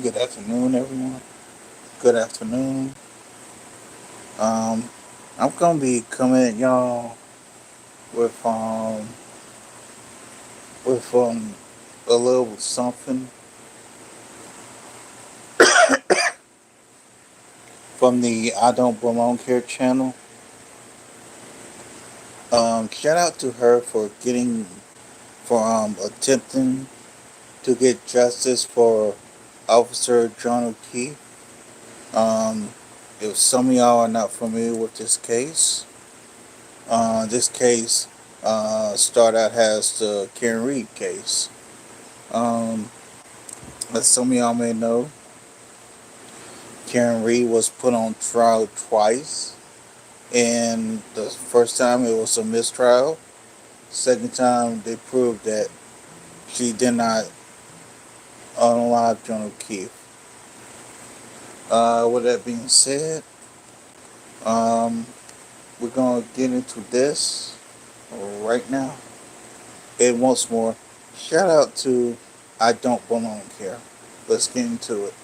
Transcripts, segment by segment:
Good afternoon, everyone. Good afternoon. Um, I'm gonna be coming at y'all with with a little something from the I Don't Belong Here channel. Shout out to her for attempting to get justice for Officer John O'Keefe. Um, if some of y'all are not familiar with this case, this case started out as the Karen Reed case. Um, as some of y'all may know, Karen Reed was put on trial twice. And the first time it was a mistrial. Second time they proved that she did not unalive John O'Keefe. With that being said, um, we're gonna get into this right now. And once more, shout out to I Don't Belong Here. Let's get into it.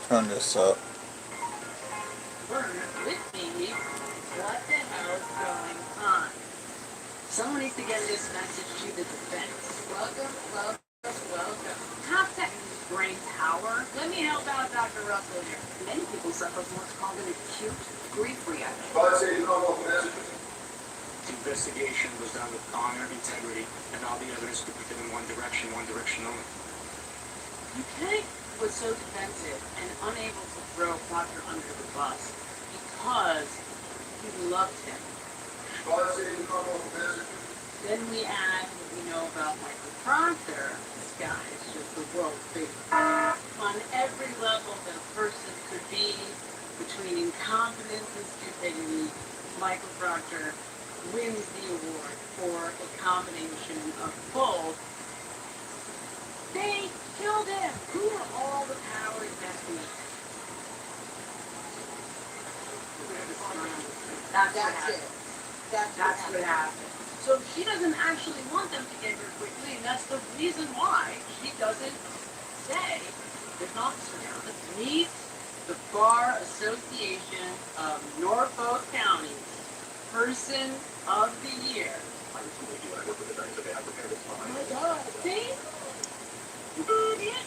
Turn this up. Learn with me what the hell's going on. Someone needs to get this message to the defense. Welcome. Contact brain power. Let me help out Dr. Russell here. Many people suffer from what's called an acute grief reaction. Investigation was done with honor, integrity, and all the evidence depicted in one direction only. You can't was so defensive and unable to throw Proctor under the bus because he loved him. Then we add what we know about Michael Proctor. This guy is just the world's favorite. On every level that a person could be, between incompetence and stupidity, Michael Proctor wins the award for a combination of both. They killed him. Who are all the powers that be? That's it. That's what happened. So she doesn't actually want them to get here quickly, and that's the reason why she doesn't say there's an officer now. Meet the Bar Association of Norfolk County Person of the Year. Oh my God! See? Idiot.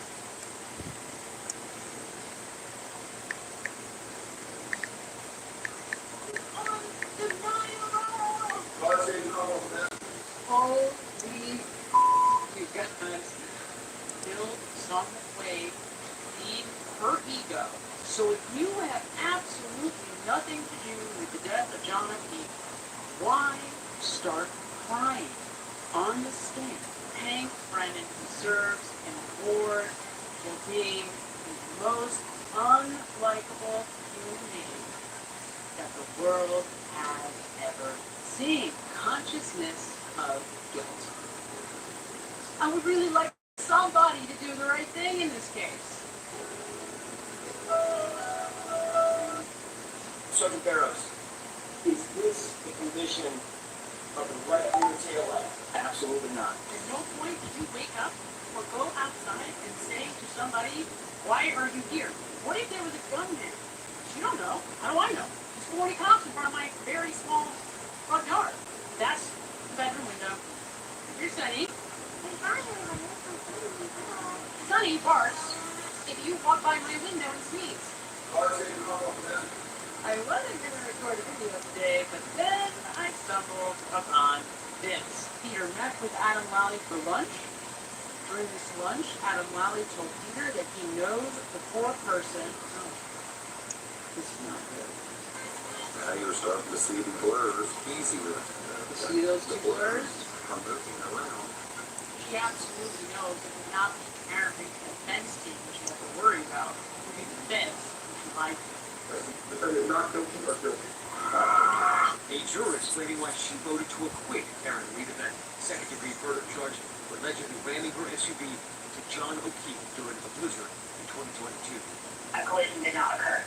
Holy, you guys still some way feed her ego. So if you have absolutely nothing to do with the death of John O'Keefe, why start crying on the stand? Hank Brennan deserves an award for being the most unlikable human being that the world has ever seen. Consciousness of guilt. I would really like somebody to do the right thing in this case. Sergeant Barrows, is this the condition of the right rear tail light? Absolutely not. At no point did you wake up or go outside and say to somebody, why are you here? What if there was a gunman? You don't know. How do I know? There's 40 cops in front of my very small front yard. That's the bedroom window. Here's Sunny. Sunny barks if you walk by my window and sneeze. I wasn't going to record a video today, but then I stumbled upon this. Peter met with Adam Lally for lunch. During this lunch, Adam Lally told Peter that he knows the poor person. Oh, this is not good. Now you're starting to see the blurs easier. See those two blurs? From moving around. He absolutely knows it will not be carrying a fence team, which you have to worry about. Moving the fence, which you like. A juror explaining why she voted to acquit Karen Reed of that second-degree murder charge for allegedly ramming her SUV into John O'Keefe during a blizzard in 2022. A collision did not occur.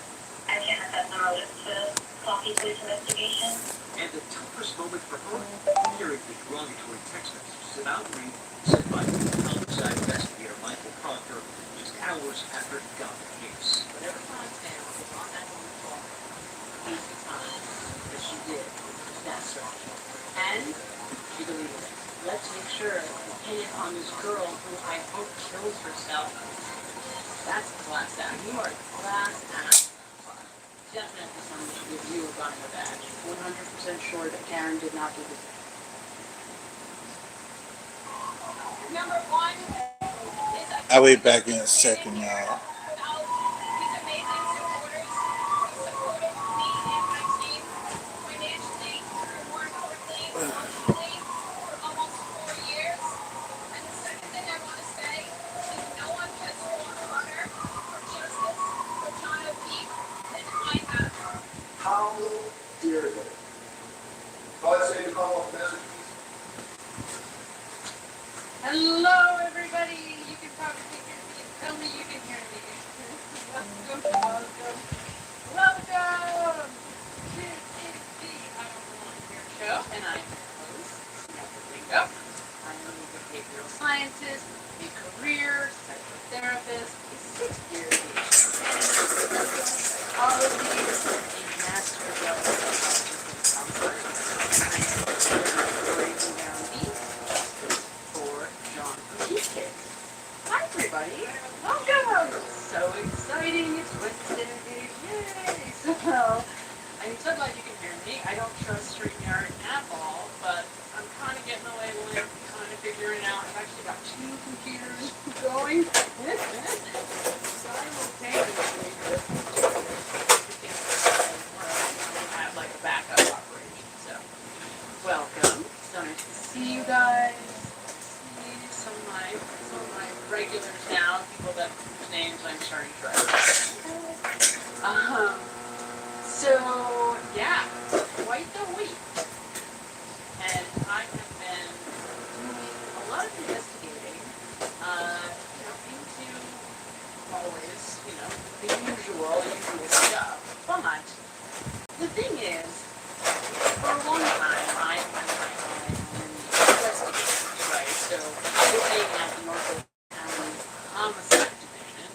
Any innocent motive to faulty police investigation? And the toughest moment for her, hearing the derogatory text messages about Reed sent by homicide investigator Michael Proctor just hours after he got the case. Whatever time stamp was on that phone call, easy time, that she did, that's right. And she deleted it. Let's make sure to pin it on this girl who I hope kills herself. That's a class act. You are a class act. Definitely someone should give you a gun with that. 100% sure that Karen did not do this. Number one is I'll be back in a second, y'all. about his amazing supporters. He supported me and my team financially, more importantly, emotionally, for almost 4 years. And the second thing I want to say is no one has fought harder for justice for John O'Keefe than I have. How dare they? God save the Commonwealth message. Hello, everybody. You can probably hear me. Tell me you can hear me. Welcome. Welcome to the I Don't Belong Here show. And I'm your host, Samantha Ringo. I'm a behavioral scientist, a career psychotherapist, a 6-year psychology, a master of counselor. For John O'Keefe case. Hi everybody, welcome! So exciting, it's Wednesday, yay! So, I'm so glad you can hear me. I don't trust StreamYard at all, but I'm kind of getting the labeling, kind of figuring out. I've actually got 2 computers going simultaneously. I have like a backup operation, so welcome. So nice to see you guys. Some of my regulars now, people that whose names I'm starting to recognize. So yeah, quite the week. And I have been doing a lot of investigating, into always, the usual stuff. But the thing is, for a long time, I've been investigating, right? So, looking at the Norfolk County Homicide Division,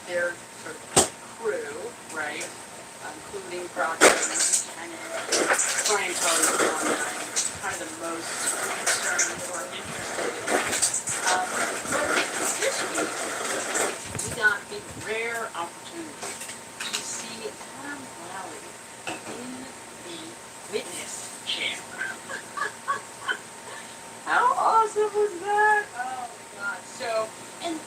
their sort of crew, right? Including Proctor, Lieutenant, Brian Kelly, kind of the most concerned or interested in. This week, we got a rare opportunity to see Adam Lally in the witness chair. How awesome was that? Oh my god. So, and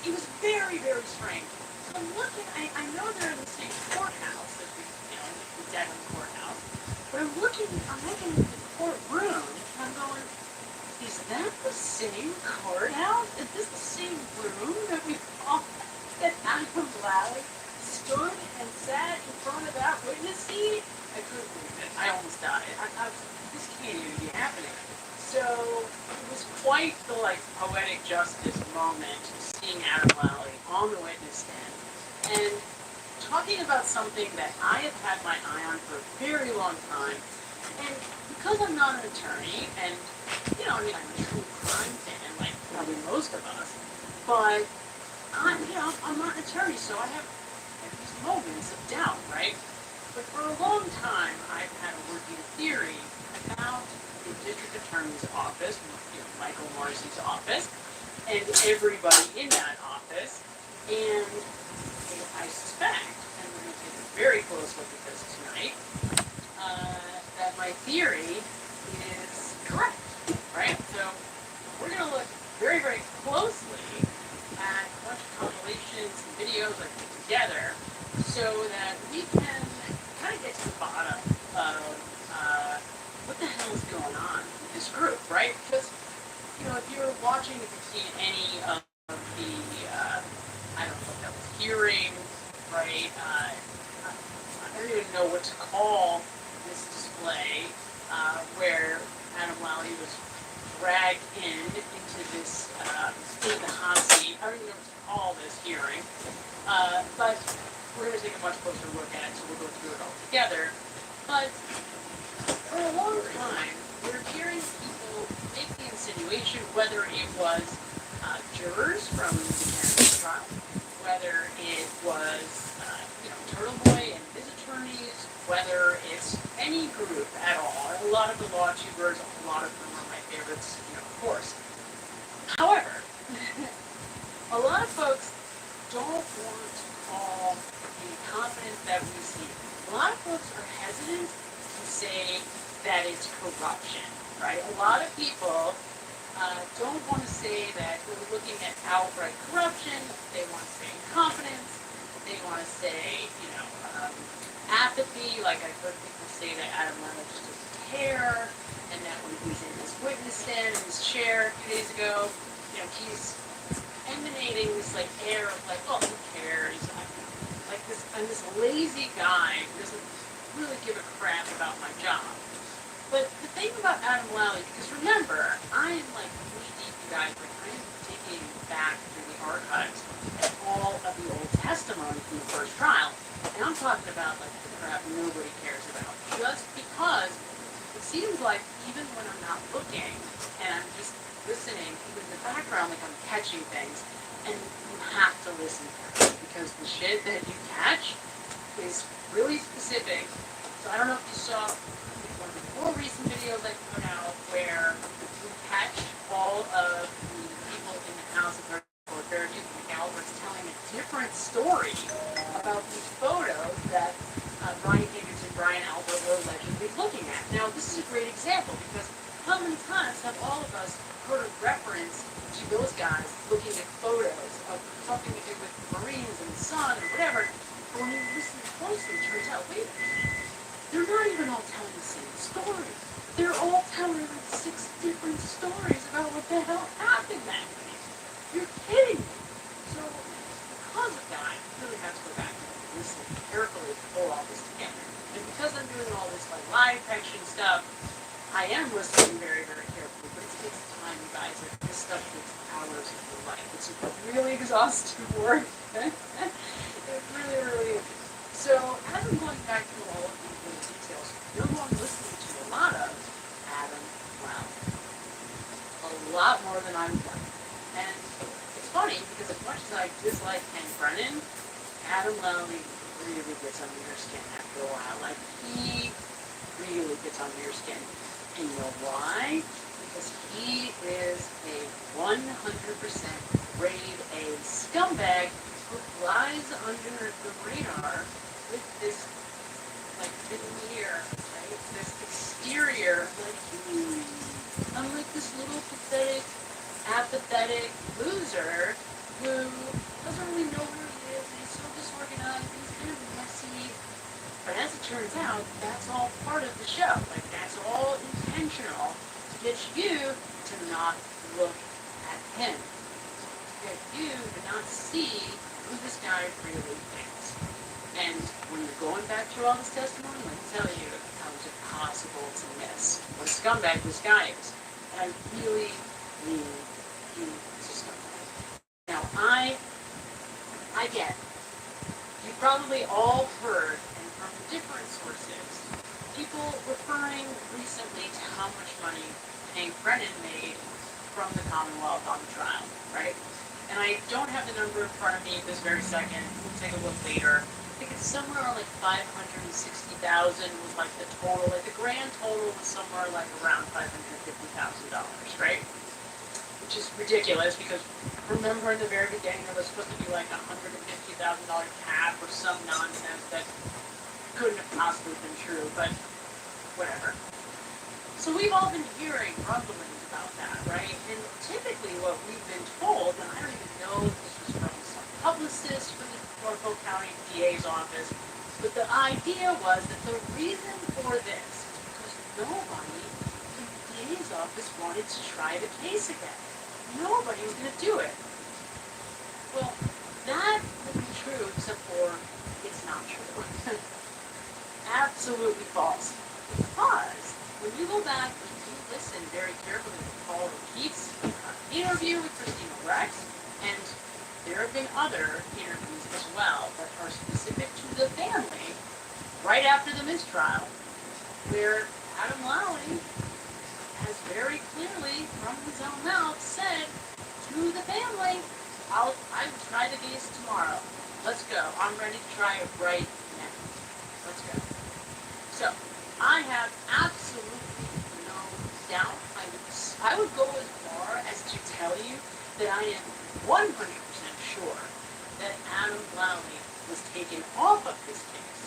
it was very, very strange. So I'm looking, I know they're in the same courthouse as the Devon courthouse, but I'm looking into the courtroom, and I'm going, is that the same courthouse? Is this the same room that we all, that Adam Lally stood and sat in front of that witness seat? I couldn't believe it. I almost died. This can't even be happening. So it was quite the poetic justice moment seeing Adam Lally on the witness stand and talking about something that I have had my eye on for a very long time. And because I'm not an attorney, and I'm a true crime fan, like probably most of us, but I'm not an attorney, so I have these moments of doubt, right? But for a long time, I've had a working theory about the district attorney's office, Michael Morrissey's office, and everybody in that office. And I suspect, and we're going to take a very close look at this tonight, that my theory is correct, right? So we're going to look very, very closely at a bunch of compilations and videos I put together so that we can kind of get to the bottom of what the hell is going on with this group, right? Because, if you're watching, if you've seen any of the, I don't know if that was hearing, right? I don't even know what to call this display where Adam Lally was dragged into this, into the hot seat. I don't even know what to call this hearing. But we're going to take a much closer look at it, so we'll go through it all together. But for a situation, whether it was jurors from the cannabis trial, whether it was Turtle Boy and his attorneys, whether it's any group at all. A lot of the law tubers, a lot of them are my favorites, of course. However, a lot of folks don't want to call the incompetence that we see. A lot of folks are hesitant to say that it's corruption, right? A lot of people don't want to say that we're looking at outright corruption. They want to say incompetence. They want to say, apathy. Like I've heard people say that Adam Lemon just doesn't care, and that when he's in his witness stand in his chair a few days ago, he's emanating this air of oh, who cares? I'm this lazy guy who doesn't really give a crap about my job. But the thing about Adam Lally, because remember, I'm knee deep, you guys, I'm digging back through the archives at all of the old testimony from the first trial. And I'm talking about the crap nobody cares about. Just because it seems like even when I'm not looking and I'm just listening, even in the background, I'm catching things. And you have to listen carefully because the shit that you catch is really specific. So I don't know if you saw one of the more recent videos I put out where you catch all of the people in the house of Fairview McAlbert's telling a different story about these photos that Brian Higgins and Brian Albert were allegedly looking at. Now, this is a great example because how many times have all of us heard a reference to those guys looking at photos of something to do with the Marines and the sun or whatever, but when you listen closely, it turns out, wait a minute, they're not even all telling the same story. They're all telling 6 different stories about what the hell happened that day. You're kidding me. So, because of that, I really have to go back and listen carefully to pull all this together. And because I'm doing all this live action stuff, I am listening very, very carefully, but it takes time, you guys. This stuff takes hours of your life. It's really exhaustive work. It really, really is. So, as I'm going back through all of these little details, you're going to listen to a lot of Adam Lally. A lot more than I'm done. And it's funny, because as much as I dislike Ken Brennan, Adam Lally really gets under your skin after a while. He really gets under your skin. And you know why? Because he is a 100% grade A scumbag who flies under the radar with this veneer, right? This exterior, I'm this little pathetic, apathetic loser who doesn't really know where he is, and he's so disorganized, and he's kind of messy. But as it turns out, that's all part of the show. That's all intentional to get you to not look at him. To get you to not see who this guy really is. And when you're going back through all this testimony, let me tell you how it's impossible to miss what a scumbag this guy is. And I really mean he is a scumbag. Now, I get it. You probably all heard, and from different sources, people referring recently to how much money Hank Brennan made from the Commonwealth on the trial, right? And I don't have the number in front of me this very second. We'll take a look later. I think it's somewhere around $560,000 was the total. The grand total was somewhere around $550,000, right? Which is ridiculous because remember in the very beginning there was supposed to be $150,000 cap or some nonsense that couldn't have possibly been true, but whatever. So we've all been hearing rumblings about that, right? And typically what we've been told, and I don't even know if this was from some publicist from the Norfolk County DA's office, but the idea was that the reason for this is because nobody in the DA's office wanted to try the case again. Nobody was going to do it. Well, that would be true except for it's not true. Absolutely false. Because when you go back and you listen very carefully to Paul O'Keefe's interview with Christina Rex, and there have been other interviews as well that are specific to the family right after the mistrial, where Adam Lally has very clearly from his own mouth said to the family, I'll try the case tomorrow. Let's go. I'm ready to try it right now. Let's go. So, I have absolutely no doubt. I would go as far as to tell you that I am 100% sure that Adam Lowry was taken off of this case.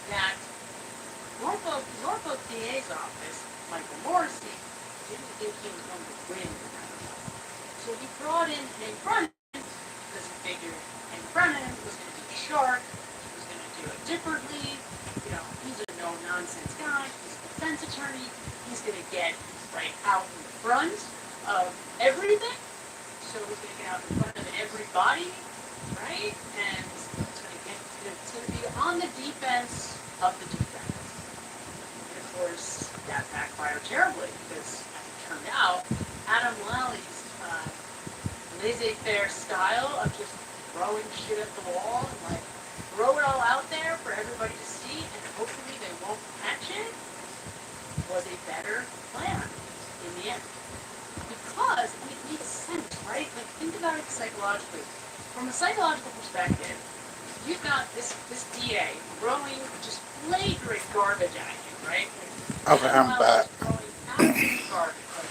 That Norfolk DA's office, Michael Morrissey, didn't think he was going to win. So he brought in Hank Brennan because he figured Hank Brennan was going to be sharp, he was going to do it differently. You know, he's a no-nonsense guy, he's a defense attorney, he's going to get right out in front of everything. So he's going to get out in front of everybody, right? And it's going to be on the defense of the defense. And of course, that backfired terribly because, as it turned out, Adam Lowry's laissez-faire style of just throwing shit at the wall and like throw it all out there for everybody to see and hopefully they won't catch it was a better plan in the end. Because it makes sense, right? Like think about it psychologically. From a psychological perspective, you've got this DA throwing just flagrant garbage at you, right? Like, Okay, I'm back. throwing absolute garbage. Like,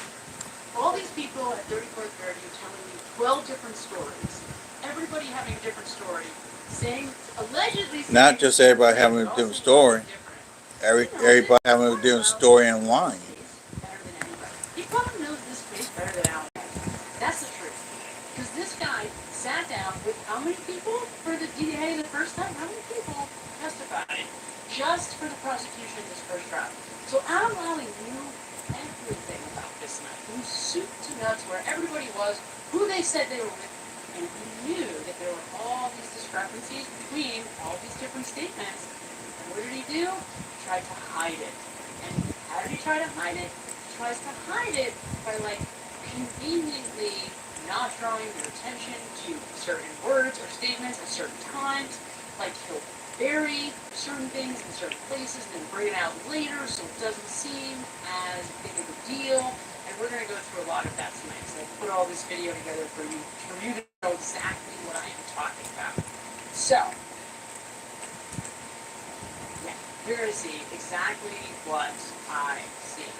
all these people at 34th Parody telling me 12 different stories. Everybody having a different story. Allegedly saying... Not just everybody having a different story. Everybody having a different story and line. Better than anybody. He probably knows this case better than Alan. That's the truth. Because this guy sat down with how many people for the DA the first time? How many people testified just for the prosecution in this first trial? So Adam Lowry knew everything about this night. He knew soup to nuts where everybody was, who they said they were with, and he knew that there were all these discrepancies between all these different statements. And what did he do? He tried to hide it. And how did he try to hide it? He tries to hide it by like conveniently not drawing their attention to certain words or statements at certain times. Like he'll bury certain things in certain places and then bring it out later so it doesn't seem as big of a deal. And we're going to go through a lot of that tonight. So I put all this video together for you to know exactly what I am talking about. So, yeah, you're going to see exactly what I see.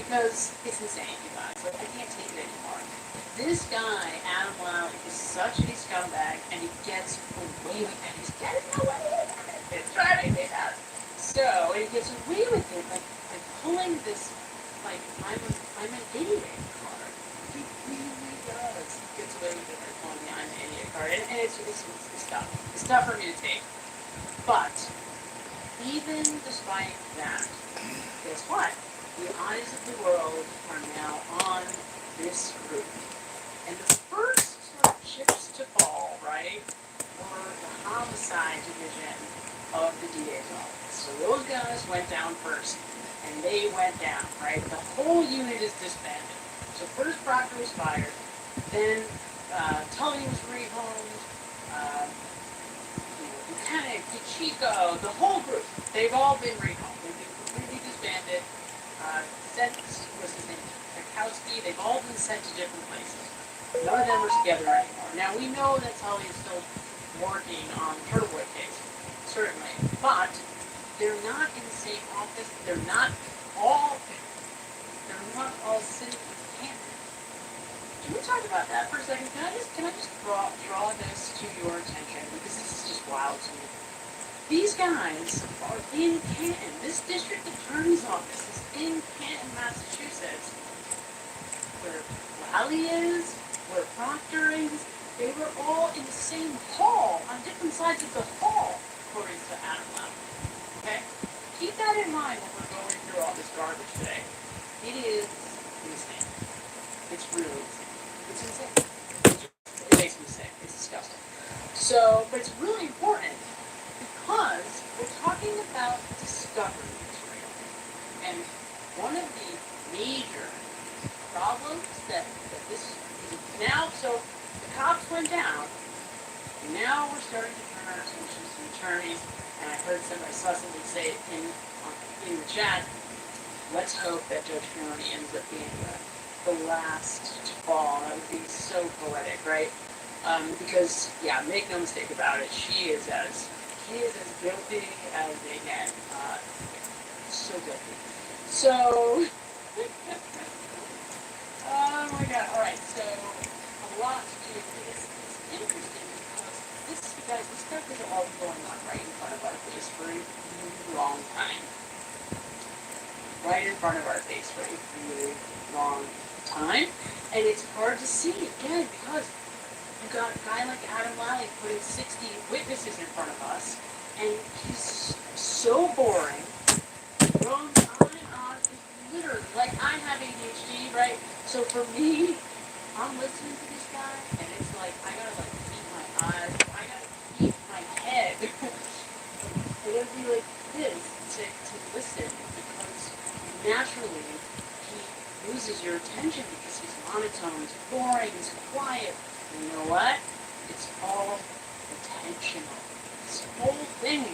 Because it's insane, you guys. Like, I can't take it anymore. This guy, Adam Lowry, is such a scumbag, and he gets away with it. He's getting away with it. It's driving me nuts. So, he gets away with it, like pulling this, like, I'm an idiot card. He really does. He gets away with it by pulling the I'm an idiot card. And it's tough. It's tough for me to take. But, even despite that, guess what? The eyes of the world are now on this group. And the first sort of chips to fall, right, were the homicide division of the DA's office. So those guys went down first, and they went down, right? The whole unit is disbanded. So first Proctor was fired, then Tully was rehomed, Lieutenant, Chico, the whole group, they've all been rehomed. They've been completely disbanded. Sent, what's his name, Tarkowski, they've all been sent to different places. None of them are together anymore. Now, we know that Tully is still working on the Turtleboy case, certainly, but they're not in the same office. They're not all sitting in Canton. Can we talk about that for a second? Can I just draw this to your attention, because this is just wild to me. These guys are in Canton. This district attorney's office is in Canton, Massachusetts, where Lally is, where Proctor is. They were all in the same hall, on different sides of the hall, according to Adam Lowry. Okay? Keep that in mind when we're going through all this garbage today. It is insane. It's really insane. It's insane. It makes me sick. It's disgusting. So, but it's really important because we're talking about discovery material. And one of the major problems that this is now, so the cops went down, and now we're starting to turn our attention to attorneys, and I saw somebody say it in the chat, let's hope that Judge Filoni ends up being the last to fall. That would be so poetic, right? Because yeah, make no mistake about it, she is as guilty as they get. So guilty. So, oh my god. All right. So a lot to do with this. It's interesting because this, you guys, this stuff is all going on right in front of our face for a really long time. Right in front of our face for a really long time, and it's hard to see again because you got a guy like Adam Lally putting 60 witnesses in front of us, and he's so boring. Goes on and on. It's literally like I have ADHD, right? So for me, I'm listening to this guy, and it's like I gotta like keep my eyes, I gotta keep my head. I gotta be like this to listen because naturally he loses your attention because he's monotone, he's boring, he's quiet. And you know what? It's all intentional. This whole thing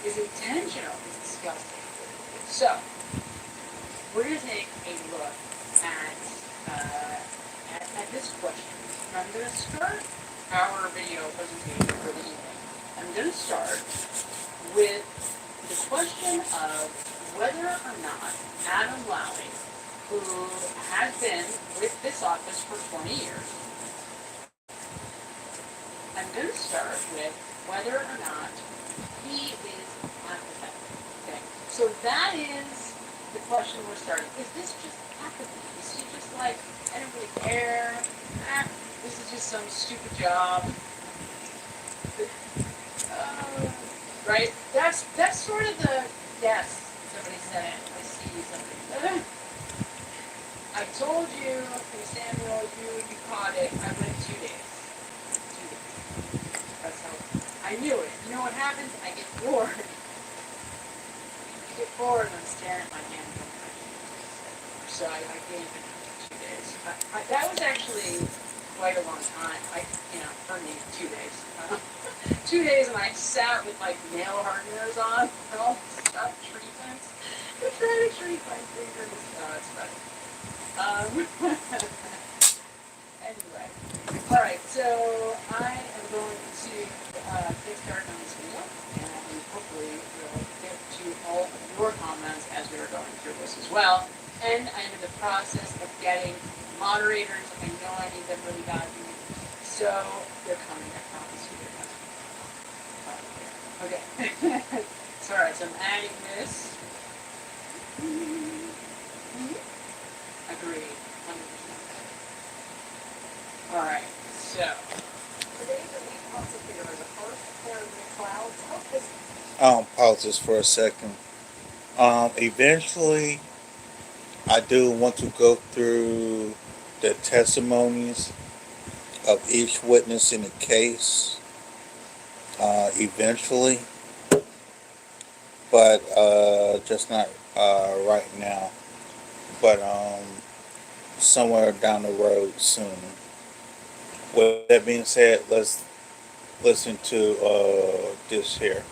is intentional. It's disgusting. So, we're going to take a look at this question. And I'm going to start our video presentation for the evening. I'm going to start with the question of whether or not Adam Lally, who has been with this office for 20 years, I'm going to start with whether or not he is apathetic. Okay, so that is the question we're starting. Is this just apathy? Is he just like, I don't really care, this is just some stupid job, right? That's sort of the, yes, somebody said it, I see somebody said it. I told you, hey Samuel, you caught it, I went 2 days. That's how, I knew it. You know what happens? I get bored. I get bored and I'm staring at my hand. So I gave it 2 days. That was actually quite a long time. For me, 2 days. 2 days and I sat with like nail hardeners on and all this stuff, treatments. I'm trying to treat my fingers. Oh, it's funny. Anyway. Alright, so I am going to get started on this video, and hopefully we'll get to all of your comments as we are going through this as well. And I'm in the process of getting moderators. I know I need them really badly, so they're coming. I promise you they're coming. Okay. So alright, so I'm adding this. Agreed. 100%. Alright, so. Today's elite prosecutor is the first Karen McLeod. Help this. Pause this for a second. Eventually, I do want to go through the testimonies of each witness in the case. Eventually, but just not right now. But somewhere down the road soon. With that being said, let's listen to this here.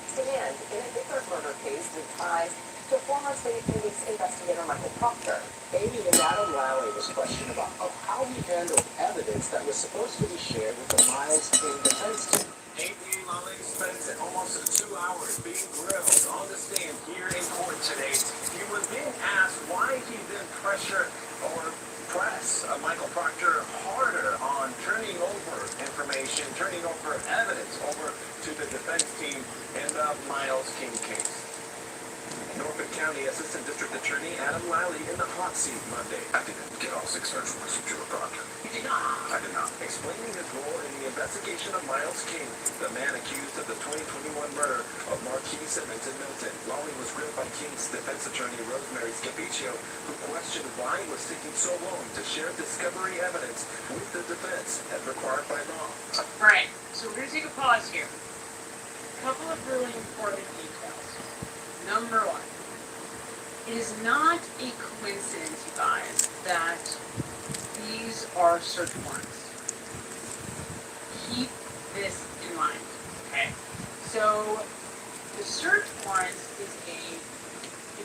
Stand in a Vickers murder case with ties to former state police investigator Michael Proctor. Amy and Adam Lally was questioned about how he handled evidence that was supposed to be shared with the Miles King defense team. Amy Lally spent almost 2 hours being grilled on the stand here in court today. He was being asked why he didn't press Michael Proctor harder on turning over information, turning over evidence over to the defense team in the Miles King case. Norfolk County Assistant District Attorney Adam Lally in the hot seat Monday. I didn't get all 6 search warrants from Joe Proctor. You did not? I did not. Explaining his role in the investigation of Miles King, the man accused of the 2021 murder of Marquis Simmons in Milton. Lally was grilled by King's defense attorney Rosemary Scapiccio, who questioned why he was taking so long to share discovery evidence with the defense as required by law. Alright, so we're going to take a pause here. A couple of really important details. Number one, it is not a coincidence, you guys, that these are search warrants. Keep this in mind, okay? So, the search warrants is a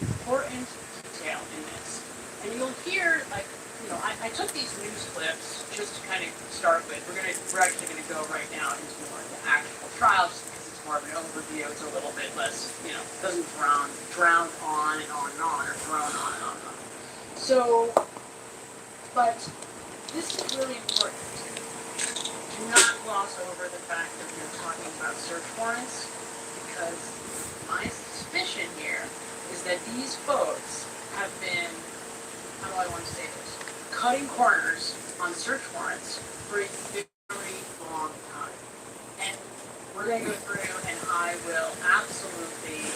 important detail you'll hear, like, I took these news clips just to kind of start with. We're actually gonna go right now into more of the actual trial, just because it's more of an overview. It's a little bit less, doesn't drown on and on and on, or drone on and on and on. So, but this is really important. Do not gloss over the fact that we're talking about search warrants, because my suspicion here is that these folks have been, how do I want to say this, cutting corners on search warrants for a very long time. And we're going to go through and I will absolutely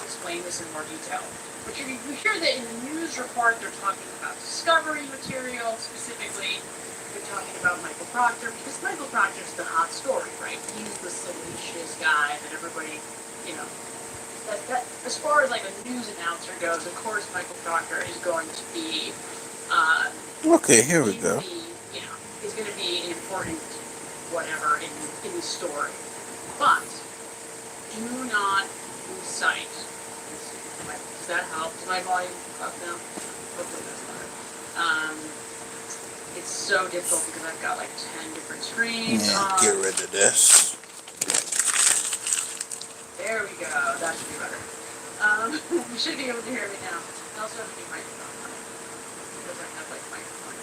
explain this in more detail. But you hear that in the news report they're talking about discovery material, specifically they're talking about Michael Proctor, because Michael Proctor's the hot story, right? He's the salacious guy that everybody, that as far as like a news announcer goes, of course Michael Proctor is going to be Okay, here we go. is going to be an important whatever in the story. But do not lose sight. Does that help? Is my volume up now? Hopefully that's better. It's so difficult because I've got like 10 different screens. Yeah, get rid of this. There we go. That should be better. You should be able to hear me now. I also have a new microphone on it because I have like microphone.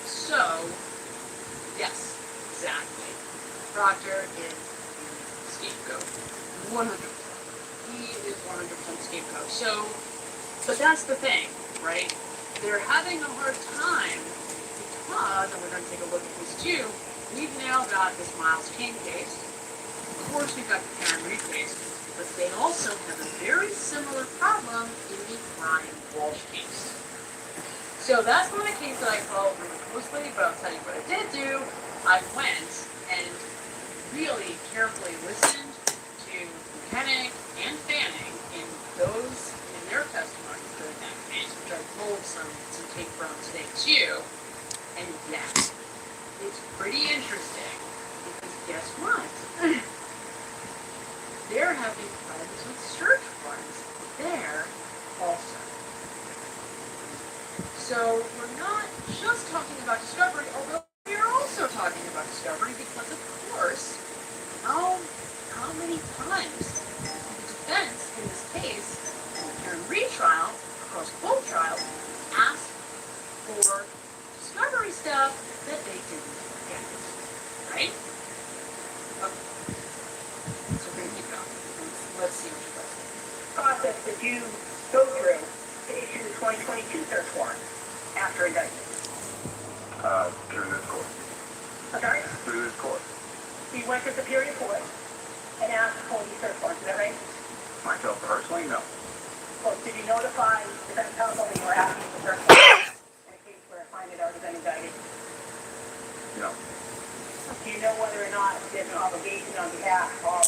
So, yes, exactly. Proctor is the scapegoat. 100%. He is 100% scapegoat. So, but that's the thing, right? They're having a hard time because, and we're going to take a look at this too, we've now got this Miles Kane case. Of course, we've got the Karen Reed case, but they also have a very similar problem in the Brian Walsh case. So that's one of the cases that I followed really closely, but I'll tell you what I did do. I went and really carefully listened to Koenig and Fanning in their testimonies during that case, which I pulled some tape from today too. And yes, it's pretty interesting because guess what? They're having problems with search warrants there also. So we're not just talking about discovery, although we're also talking about discovery because, of course, how many times the defense in this case, and the Karen Reed trial, across both trials, asked for discovery stuff that they didn't get, right? Okay. So we're going to keep going. Let's see what you guys think. Process that you go through to issue the 2022 search warrant after indictment? Through this court. I'm sorry? Through this court. You went to Superior Court and asked for these search warrants, is that right? Myself personally, no. Well, did you notify defense counsel that you were asking for search warrants in a case where a client had already been indicted? No. Do you know whether or not there's an obligation on behalf of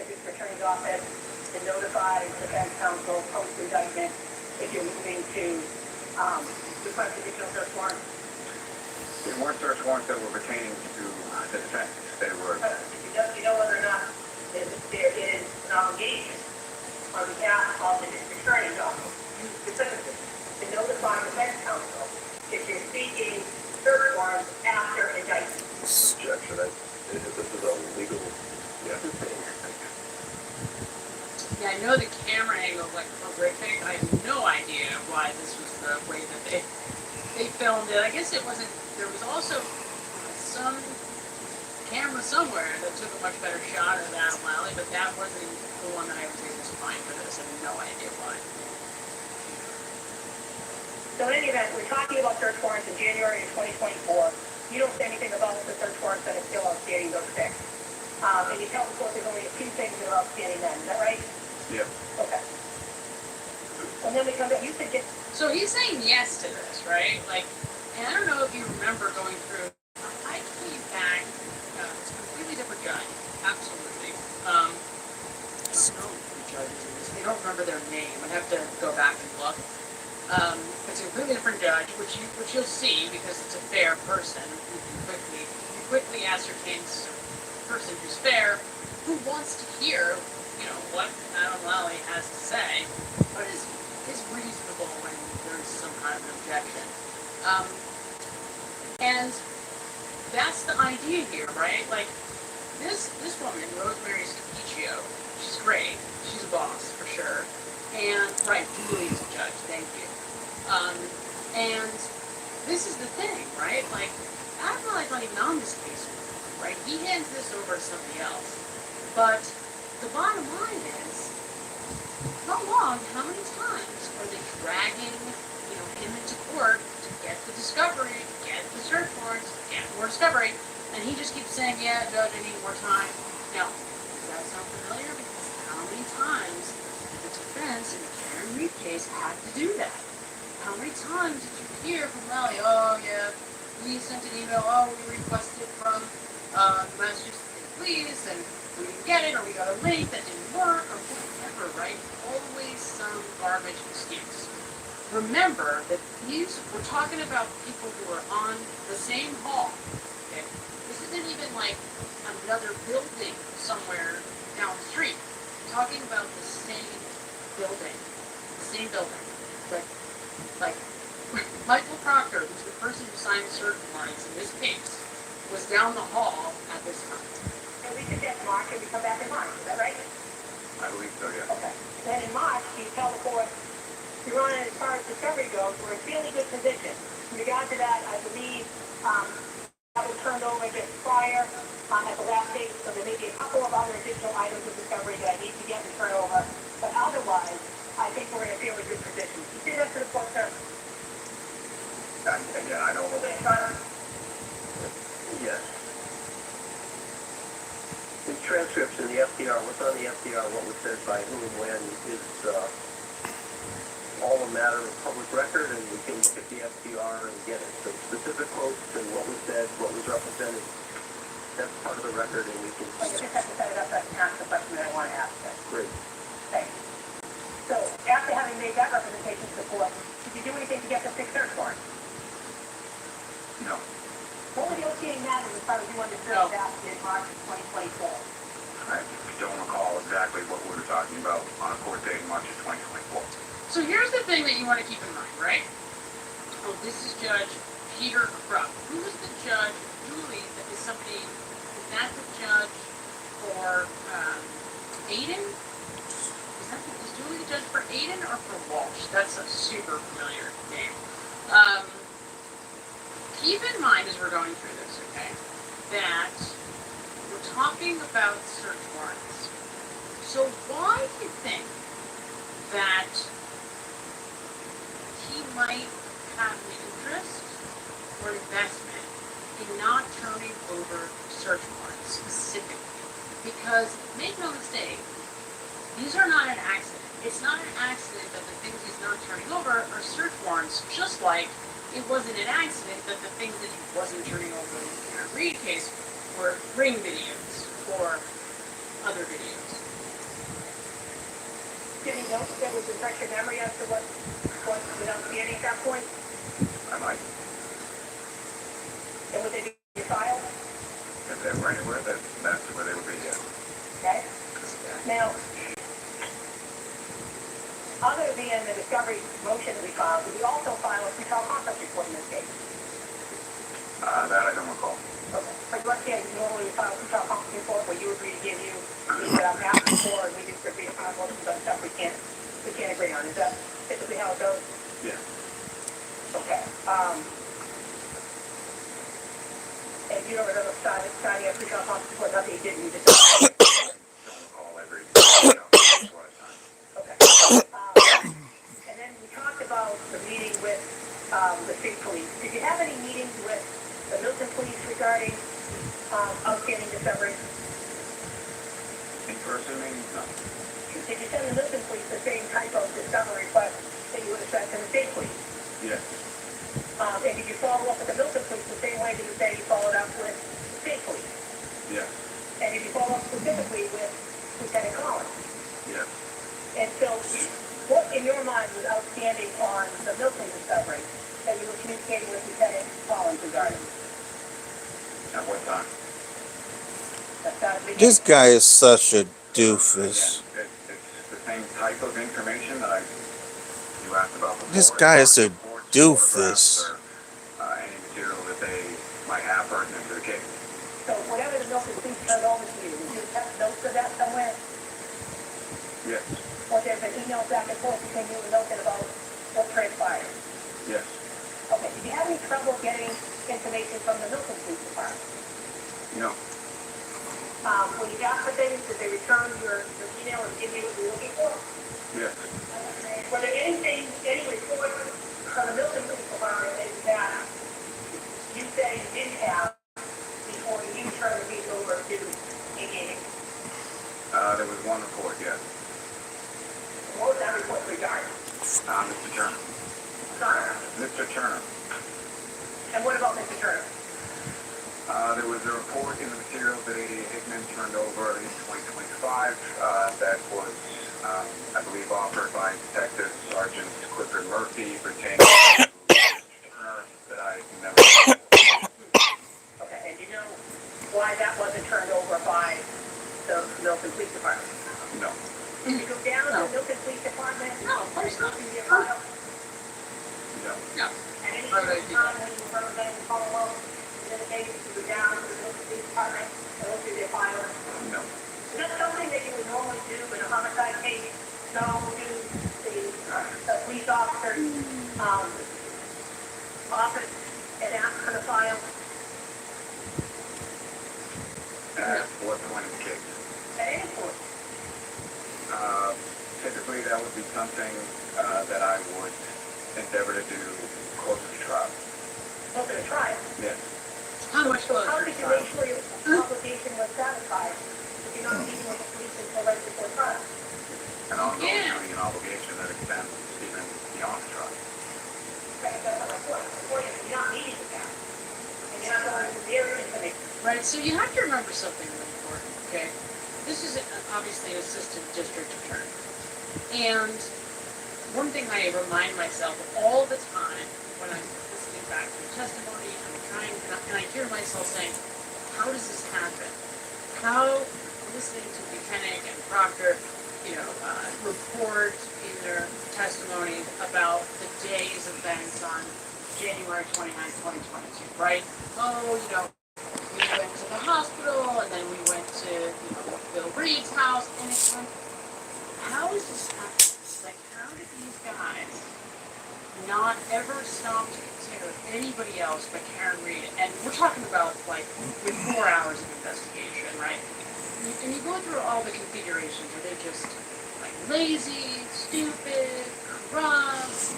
the district attorney's office to notify defense counsel post-indictment if you're moving to request additional search warrants? There weren't search warrants that were pertaining to the defense. They were. Do you know whether or not there is an obligation on behalf of the district attorney's office, you specifically, to notify defense counsel if you're seeking search warrants after indictment? Objection. This is a legal. Yeah. Yeah, I know the camera angle is like horrific. I have no idea why this was the way that they filmed it. I guess it wasn't. There was also some camera somewhere that took a much better shot of Adam Lally, but that wasn't the one that I was able to find for this. I have no idea why. So in any event, we're talking about search warrants in January of 2024. You don't say anything about the search warrants that are still outstanding, those six. And you tell the court there's only a few things that are outstanding then, is that right? Yeah. Okay. And then we come back, you said So he's saying yes to this, right? Like, and I don't know if you remember going through. I came back. It's a completely different judge. Absolutely. I don't know the judges in this. I don't remember their name. I'd have to go back and look. It's a completely different judge, which you'll see because it's a fair person. You quickly ascertain this person who's fair, who wants to hear, what Adam Lally has to say, but is reasonable when not an objection. And that's the idea here, right? Like, this woman, Rosemary Scapiccio, she's great. She's a boss, for sure. And, right, Julie's a judge, thank you. And this is the thing, right? Like, Admiral's not even on this case, right? He hands this over to somebody else. But the bottom line is, how many times are they dragging, him into court to get the discovery, to get the search warrants, to get more discovery, and he just keeps saying, yeah, Judge, I need more time. Now, does that sound familiar? Because how many times did the defense in the Karen Reed case have to do that? How many times did you hear from Raleigh, oh yeah, we sent an email, oh, we requested from the Massachusetts Police, and we didn't get it, or we got a link that didn't work, or whatever, right? Always some garbage excuse. Remember that we're talking about people who are on the same hall, okay? This isn't even like another building somewhere down the street. We're talking about the same building. Like Michael Proctor, who's the person who signed the search warrants in this case, was down the hall at this time. And we suggest March, and we come back in March, is that right? I believe so, yeah. Okay. Then in March, you tell the court, Your Honor, as far as discovery goes, we're in fairly good position. In regard to that, I believe, that was turned over just prior, at the last date, so there may be a couple of other additional items of discovery that I need to get and turn over. But otherwise, I think we're in a fairly good position. You see that to the court, sir? Again, I don't. Okay, Your Honor? Yes. The transcripts in the FDR, what's on the FDR, what was said by who and when is all a matter of public record, and we can look at the FDR and get it. So specific quotes and what was said, what was represented, that's part of the record, and we can. Well, you just have to set it up so I can ask the question that I want to ask. Great. Thanks. So, after having made that representation to the court, did you do anything to get the fixed search warrant? No. What were the opening matters as far as you understood back in March of 2024? I don't recall exactly what we were talking about on a court date in March of 2024. So here's the thing that you want to keep in mind, right? Oh, this is Judge Peter Krupp. Who is the judge? Julie is somebody, is that the judge for Aiden? Is Julie the judge for Aiden or for Walsh? That's a super familiar name. Keep in mind as we're going through this, okay, that we're talking about search warrants. So why do you think that he might have an interest or investment in not turning over search warrants specifically? Because, make no mistake, these are not an accident. It's not an accident that the things he's not turning over are search warrants, just like it wasn't an accident that the things that he wasn't turning over in the Karen Reed case were ring videos or other videos. Did he note that was refresh your memory as to what was outstanding at that point? I might. And would they be in your file? If they were anywhere, that's where they would be, yeah. Okay? Now, other than the discovery motion that we filed, did we also file a pretrial conference report in this case? That I don't recall. Okay. But you understand, normally we file a pretrial conference report where you agree to give you what I'm asking for, and we just agree to file motions on stuff we can't agree on. Is that typically how it goes? Yeah. Okay. And you don't remember signing a pretrial conference report, nothing you did, you just... Don't recall every time. Okay. And then we talked about the meeting with the state police. Did you have any meetings with the Milton police regarding outstanding discovery? In person, maybe not. Did you send the Milton police the same type of discovery request that you would have sent to the state police? Yes. And did you follow up with the Milton police the same way that you say you followed up with the state police? Yes. And did you follow up specifically with Lieutenant Collins? Yes. And so, what in your mind was outstanding on the Milton discovery that you were communicating with Lieutenant Collins regarding? At what time? This guy is such a doofus. Again, it's the same type of information that you asked about before. This guy is a doofus. Or any material that they might have pertinent to the case. So whatever the Milton police turned over to you, did you have notes of that somewhere? Yes, Or there's an email back and forth between you and Milton about what transpired? yes, Okay, did you have any trouble getting information from the Milton Police Department? no, When you got the things, did they return your email and give you what you were looking for? yes. Were there any reports from the Milton Police Department that you say you didn't have before you turned these over to AKA? There was one report, yes. What was that report regarding? Mr. Turner. Sorry? Mr. Turner. And what about Mr. Turner? There was a report in the materials that A.D. Hickman turned over in 2025 that was, I believe, offered by Detective Sergeant Clifford Murphy pertaining to Mr. Turner that I never... Okay, and you know why that wasn't turned over by the Milton Police Department? No. Did you go down to the Milton Police Department? No, of course not. Copy their file? No. No. And any Why would I do that? time when you were representing Colorado, in the case, you go down to the Milton Police Department and look through their file? No. Is that something that you would normally do in a homicide case? Go to the police officer's, office and ask for the file? At what point in the case? At any point? Typically, that would be something that I would endeavor to do closer to trial. Look at a trial? Yes. How much So how closer? did you make sure your obligation was satisfied if you're not meeting with the police until right before trial? And also Yeah. having an obligation that extends even beyond the trial. Right, that's not my point. The point is you're not meeting with them. And you're not going to their information. Right, so you have to remember something really important, okay? This is obviously an assistant district attorney. And one thing I remind myself all the time when I'm listening back to the testimony, I'm trying, and I hear myself saying, how does this happen? How, listening to Buchanan and Proctor, report in their testimony about the day's events on January 29, 2022, right? Oh, we went to the hospital, and then we went to, Bill Reed's house, and it's like, how is this happening? Like, how did these guys not ever stop to consider anybody else but Karen Reed? And we're talking about, with 4 hours of investigation, right? And you go through all the configurations, are they just, lazy, stupid, corrupt,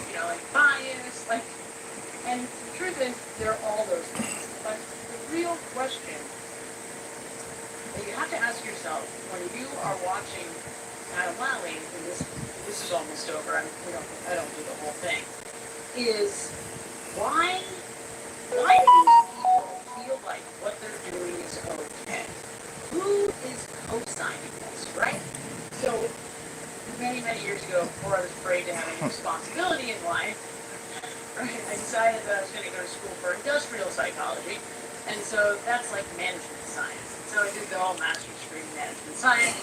biased, and the truth is, they're all those things. But the real question that you have to ask yourself when you are watching Adam Lally, and this is almost over, I don't do the whole thing, is why do these people feel like what they're doing is okay? Who is co-signing this, right? So, many, many years ago, before I was afraid to have any responsibility in life, right, I decided that I was going to go to school for industrial psychology, and so that's like management science. So I did the whole master's degree in management science,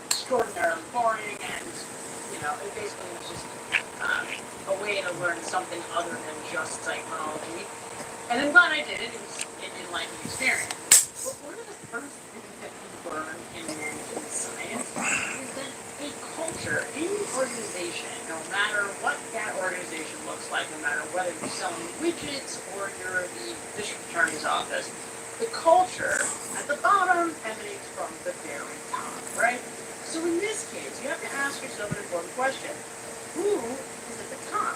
extraordinarily boring, and, it basically was just a way to learn something other than just psychology. And I'm glad I did it. It was an enlightening experience. But one of the first things that you learn in management science is that a culture, any organization, no matter what that organization looks like, no matter whether you're selling widgets or you're the district attorney's office, the culture at the bottom emanates from the very top, right? So in this case, you have to ask yourself an important question. Who is at the top?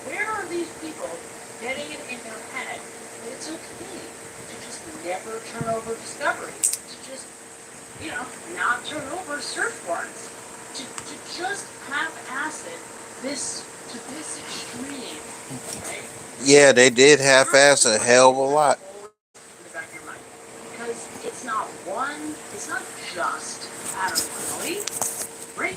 Where are these people getting it in their head that it's okay to just never turn over discovery, to just, not turn over search warrants, to just half-ass it to this extreme, right? Yeah, they did half-ass a hell of a lot. In the back of your mind. Because it's not just Adam Lally, right?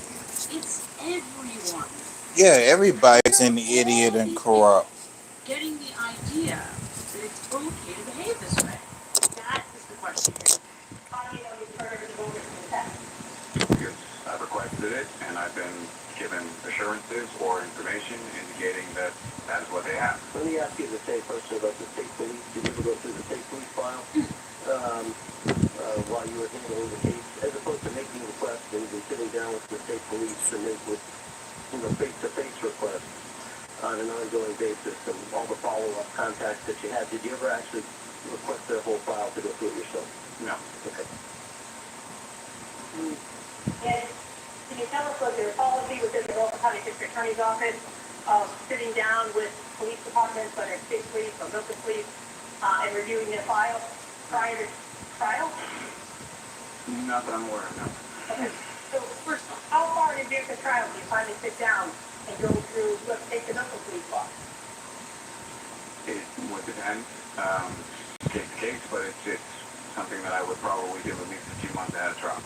It's everyone. Yeah, everybody's an idiot and corrupt. Getting the idea that it's okay to behave this way. That is the question here. How do you know you turned the over to the test? Because I've requested it, and I've been given assurances or information indicating that that is what they have. Let me ask you the same question about the state police. Did you ever go through the state police file while you were handling the case, as opposed to making requests and sitting down with the state police to make with face-to-face requests on an ongoing basis and all the follow-up contacts that you had? Did you ever actually request their whole file to go through it yourself? No. Okay. And can you tell us what your policy within the Norfolk County District Attorney's Office of sitting down with police departments, whether it's state police or local police, and reviewing their files prior to trial? Not that I'm aware of, no. Okay. So first, how far in advance of trial do you finally sit down and go through, let's take the local police file? It would depend, case to case, but it's something that I would probably do at least a few months ahead of trial.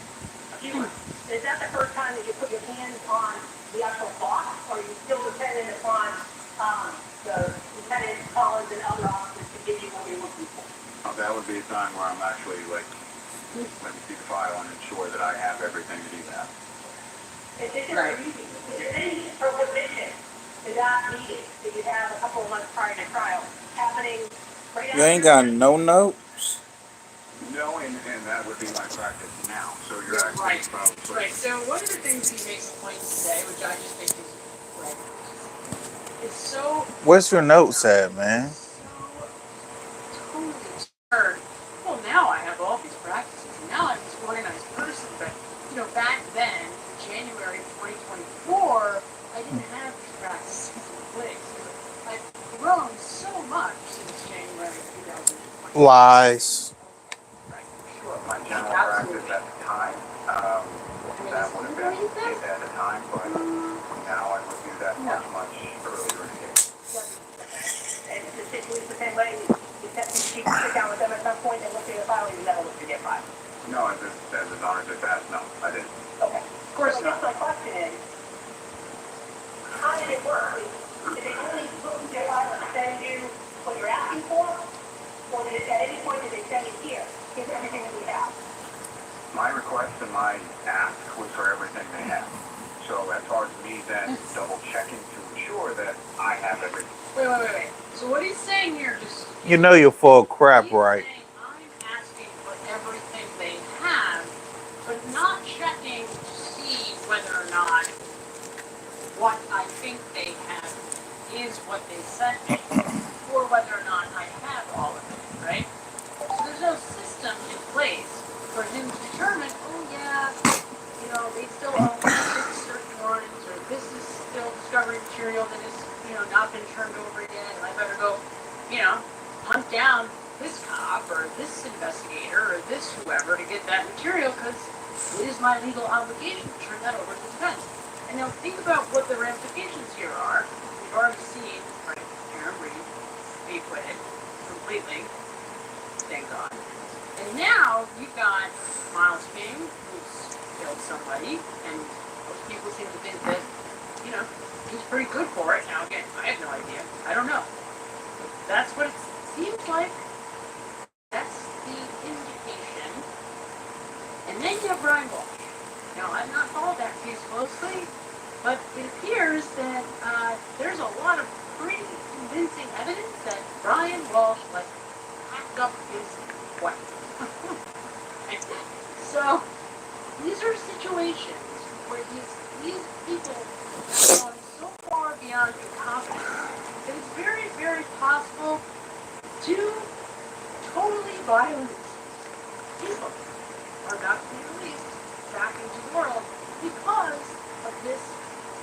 Is that the first time that you put your hands on the actual clock, or are you still dependent upon the Lieutenant Collins and other officers to give you what you're looking for? That would be a time where I'm actually like, let me see the file and ensure that I have everything to do that. Is there Right. any prohibition to that meeting that you have a couple of months prior to trial happening right You ain't after? got no notes. No, and that would be my practice now, so you're Yeah, actually right. probably. Right, so one of the things he makes a point today, which I just think is right, it's so Where's your notes at, man? so totally absurd. Well, now I have all these practices, and now I'm this organized person, but, you know, back then, in January 2024, I didn't have these practices in place. I've grown so much since January 2020. Lies. Right, sure. My general Absolutely. practice at the time, that would have been it at the time, but now I would do that much earlier in the case. And the situation the same way, you sit down with them at some point and look at your file, and you never look at your file. No, as his honor just asked, no, I didn't. Okay. Of course So I not. guess my question is, how did it work? Did they only look at your file and send you what you're asking for? Or did it, at any point did they send you here, here's everything that we have? My request and my ask was for everything they have. So as far as me then double checking to ensure that I have everything. Wait. So what he's saying here just... You know you're full of crap, right? He's saying, I'm asking for everything they have, but not checking to see whether or not what I think they have is what they sent me, or whether or not I have all of it, right? So there's no system in place for him to determine, oh yeah, you know, they still own this certain ones, or this is still discovery material that is, you know, not been turned over yet, and I better go, you know, hunt down this cop, or this investigator, or this whoever to get that material, because it is my legal obligation to turn that over to the defense. And now think about what the ramifications here are. We've already seen, right, Aaron Reed be acquitted completely, thank God. And now you've got Miles King, who's killed somebody, and most people seem to think that, you know, he's pretty good for it. Now again, I have no idea. I don't know. But that's what it seems like. That's the indication. And then you have Brian Walsh. Now, I've not followed that case closely, but it appears that there's a lot of pretty convincing evidence that Brian Walsh, like, packed up his wife. So, these are situations where these people have gone so far beyond incompetence that it's very, very possible two totally violent people are about to be released back into the world because of this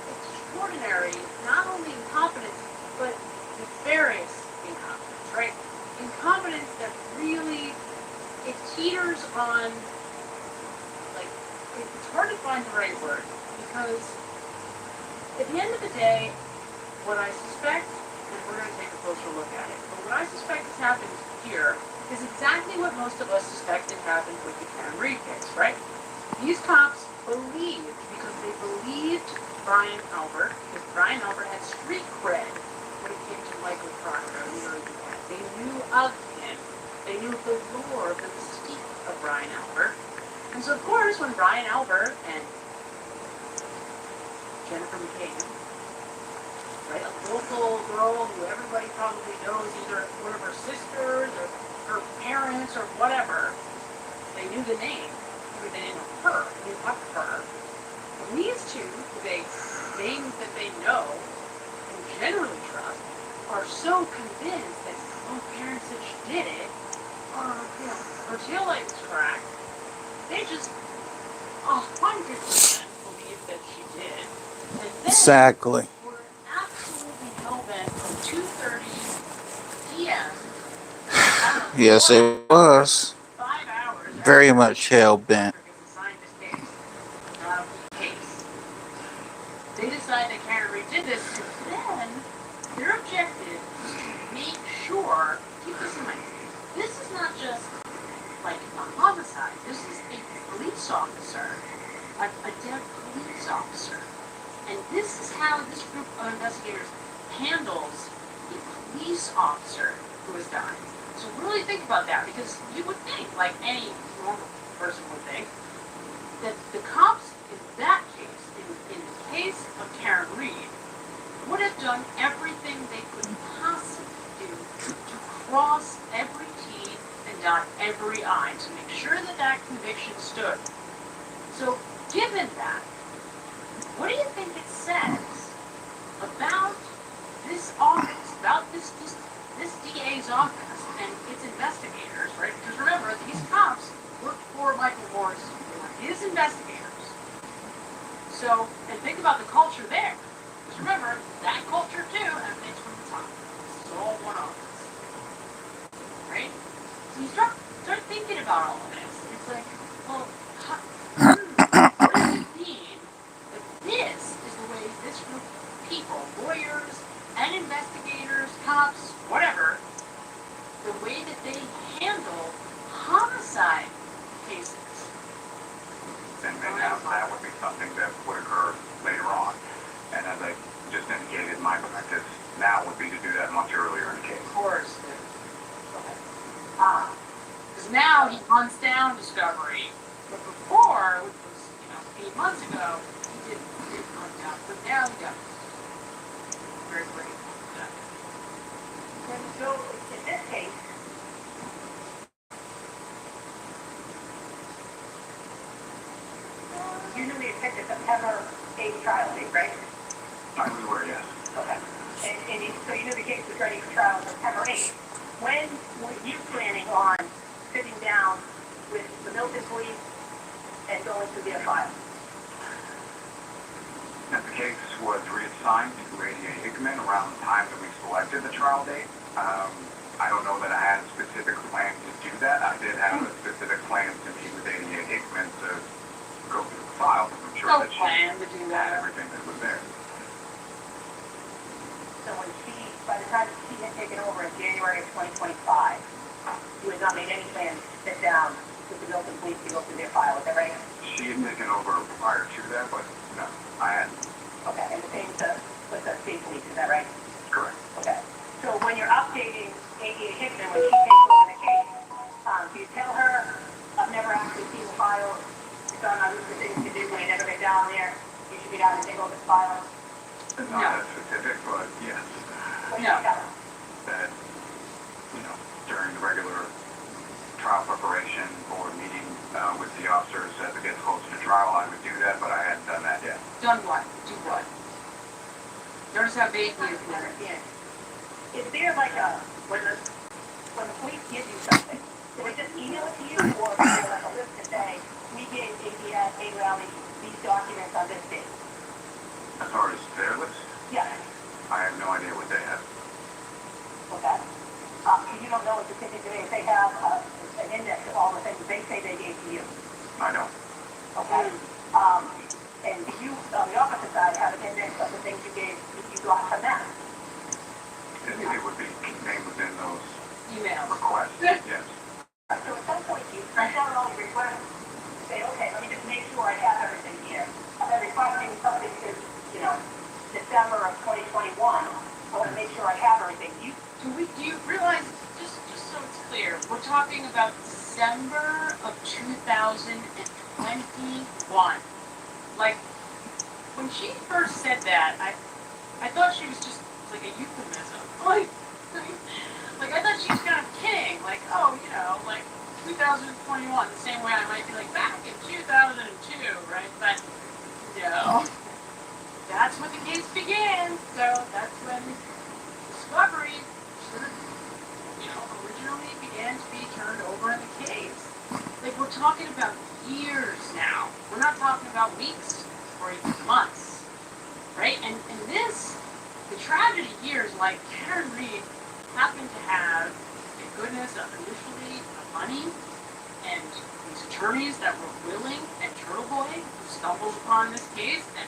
extraordinary, not only incompetence, but nefarious incompetence, right? Incompetence that really, it teeters on, like, it's hard to find the right word, because at the end of the day, what I suspect, and we're going to take a closer look at it, but what I suspect has happened here is exactly what most of us suspected happened with the Karen Reed case, right? These cops believed, because they believed Brian Albert, because Brian Albert had street cred when it came to Michael Proctor, they knew of him. They knew the lore, the mystique of Brian Albert. And so, of course, when Brian Albert and Jennifer McCain right? A local girl who everybody probably knows, either one of her sisters or her parents or whatever. They knew the name, but they didn't know her, they knew of her. And these two, names that they know and generally trust, are so convinced that, oh, Karen said she did it, or, her tail light was cracked. They just 100% believe that she did. And then Exactly. we're absolutely hell-bent from 2:30 p.m. Yes, it was 5 hours very much hell bent. assigned this case, not a case. They decide that Karen Reed did this, and then their objective is to make sure, keep this in mind, this is not just like a homicide, this is a police officer, a dead police officer. And this is how this group of investigators handles a police officer who has died. So really think about that, because you would think, like any normal person would think, that the cops in that case, in the case of Karen Reed, would have done everything they could possibly do to cross every T and dot every I to make sure that that conviction stood. So, given that, what do you think it says about this office, about this DA's office and its investigators, right? Because remember, these cops worked for Michael Morris, they were his investigators. So, and think about the culture there. Because remember, that culture too emanates from the top. This is all one office. Right? So you start thinking about all of this. It's like, well, what does it mean that this is the way this group of people, lawyers and investigators, cops, whatever, the way that they handle homicide cases? And that would be something that would occur later on. And as I just indicated, my practice now would be to do that much earlier in the case. Of course. Because now he hunts down discovery. But before, which was 8 months ago, he didn't hunt down. But now he does. Very grateful for that. And so, in this case, you knew we had picked a September 8th trial date, right? I was aware, yes. Okay. So you knew the case was ready for trial on September 8th. When were you planning on sitting down with the Milton Police and going through their file? And the case was reassigned to ADA Hickman around the time that we selected the trial date. I don't know that I had a specific plan to do that. I did have a specific plan to meet with ADA Hickman to go through the file, because I'm sure that she had everything that was there. So by the time she had taken over in January of 2025, you had not made any plans to sit down with the Milton Police to go through their file, is that right? She had taken over prior to that, but no, I hadn't. Okay, and the same with the state police, is that right? Correct. Okay. So when you're updating ADA Hickman, when she takes over the case, do you tell her, I've never actually seen the file, it's on my list of things to do, when I never get down there, you should be down and take over the file? Not that specific, but yes. What do you tell her? That, during the regular trial preparation or meeting with the officers as it gets closer to trial, I would do that, but I hadn't done that yet. Done what? Do what? Notice how vague I you don't understand. Is there like when the police give you something, do they just email it to you, or is there like a list to say, we gave A Rally these documents on this date? As far as their list, Yes. I have no idea what they have. Okay. You don't know specifically if they have an index of all the things they say they gave to you. I don't. Okay. And do you, on the opposite side, have an index of the things you got from them? It would be contained within those emails. requests, yes. So at some point, you print out all your requests, say, okay, let me just make sure I have everything here. I've been requesting something since, December of 2021. I want to make sure I have everything. Do you realize, just so it's clear, we're talking about December of 2021. Like, when she first said that, I thought she was just like a euphemism. Like I thought she was kind of kidding. Like, oh, you know, like 2021, the same way I might be like back in 2002, right? But no, that's when the case began. So that's when discovery sort of, you know, originally began to be turned over in the case. Like we're talking about years now. We're not talking about weeks or even months, right? And this, the tragedy here is like Karen Reed happened to have, thank goodness, initially the money and these attorneys that were willing, and Turtle Boy, who stumbled upon this case and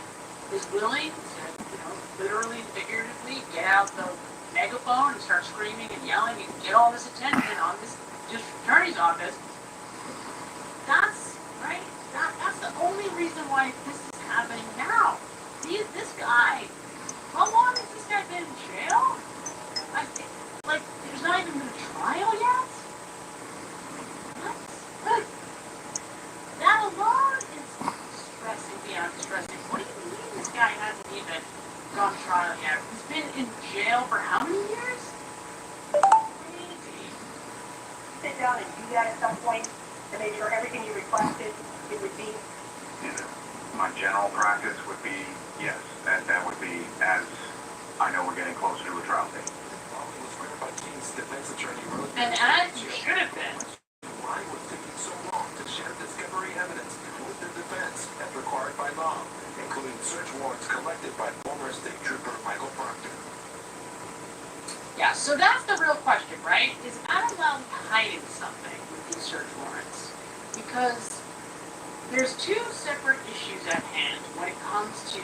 is willing to, you know, literally and figuratively get out the megaphone and start screaming and yelling and get all this attention on this district attorney's office. That's right. That's the only reason why this is happening now. This guy, how long has this guy been in jail? Like, there's not even been a trial yet? What? That alone is stressing beyond stressing. What do you mean this guy hasn't even gone to trial yet? He's been in jail for how many years? Crazy. Sit down and do that at some point to make sure everything you requested, it would be. You know, my general practice would be, yes, that would be as I know we're getting closer to a trial date. Was written by King's defense attorney wrote And as you should have been. why was taking so long to share discovery evidence with the defense as required by law, including search warrants collected by former state trooper Michael Proctor. Yeah, so that's the real question, right? Is Adam Lally hiding something with these search warrants? Because there's two separate issues at hand when it comes to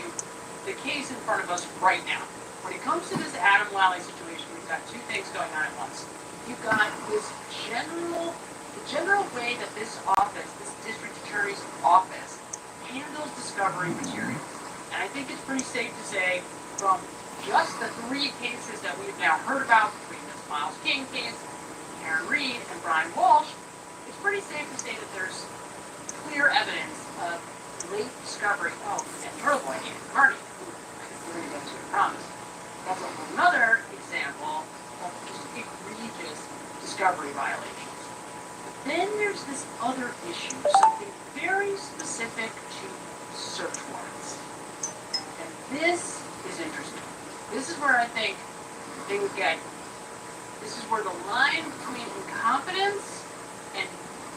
the case in front of us right now. When it comes to this Adam Lally situation, we've got two things going on at once. You've got this general way that this office, this district attorney's office, handles discovery materials. And I think it's pretty safe to say, from just the three cases that we've now heard about between this Miles King case, Karen Reed, and Brian Walsh, it's pretty safe to say that there's clear evidence of late discovery. Oh, and Turtle Boy and Carney, who we're going to get to, I promise. That's another example of just egregious discovery violations. But then there's this other issue, something very specific to search warrants. And this is interesting. This is where I think they would get, this is where the line between incompetence and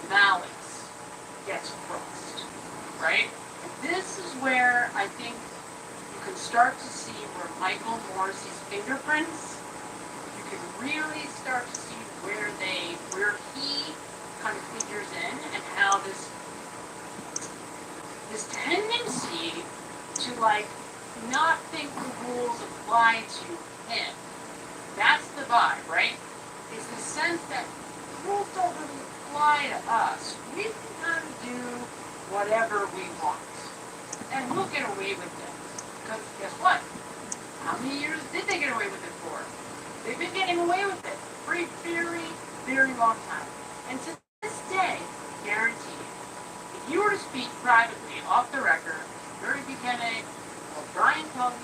malice gets crossed, right? And this is where I think you can start to see where Michael Morrissey's fingerprints, you can really start to see where he kind of figures in, and how this tendency to like not think the rules apply to him. That's the vibe, right? It's the sense that rules don't really apply to us. We can kind of do whatever we want. And we'll get away with it. Because guess what? How many years did they get away with it for? They've been getting away with it for a very, very long time. And to this day, guaranteed, if you were to speak privately, off the record, Murray Buchanan, or Brian Tully,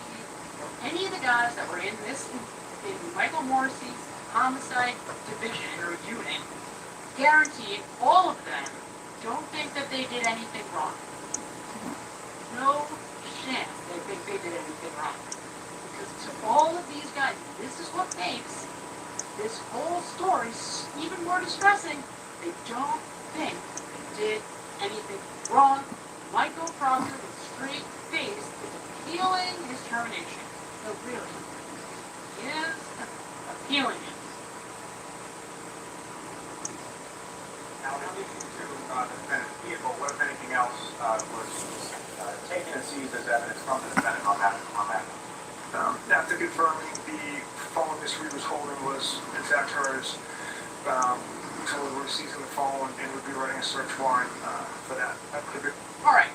or any of the guys that were in Michael Morrissey's homicide division or unit, guaranteed all of them don't think that they did anything wrong. No chance they think they did anything wrong. Because to all of these guys, this is what makes this whole story even more distressing. They don't think they did anything wrong. Michael Proctor, with straight face, is appealing his termination. No, really. He is appealing it. Now, in addition to the defendant's vehicle, what, if anything else, was taken and seized as evidence from the defendant on that? After confirming the phone Miss Reed was holding was in fact hers, we told her we're seizing the phone and we'd be writing a search warrant for that. All right.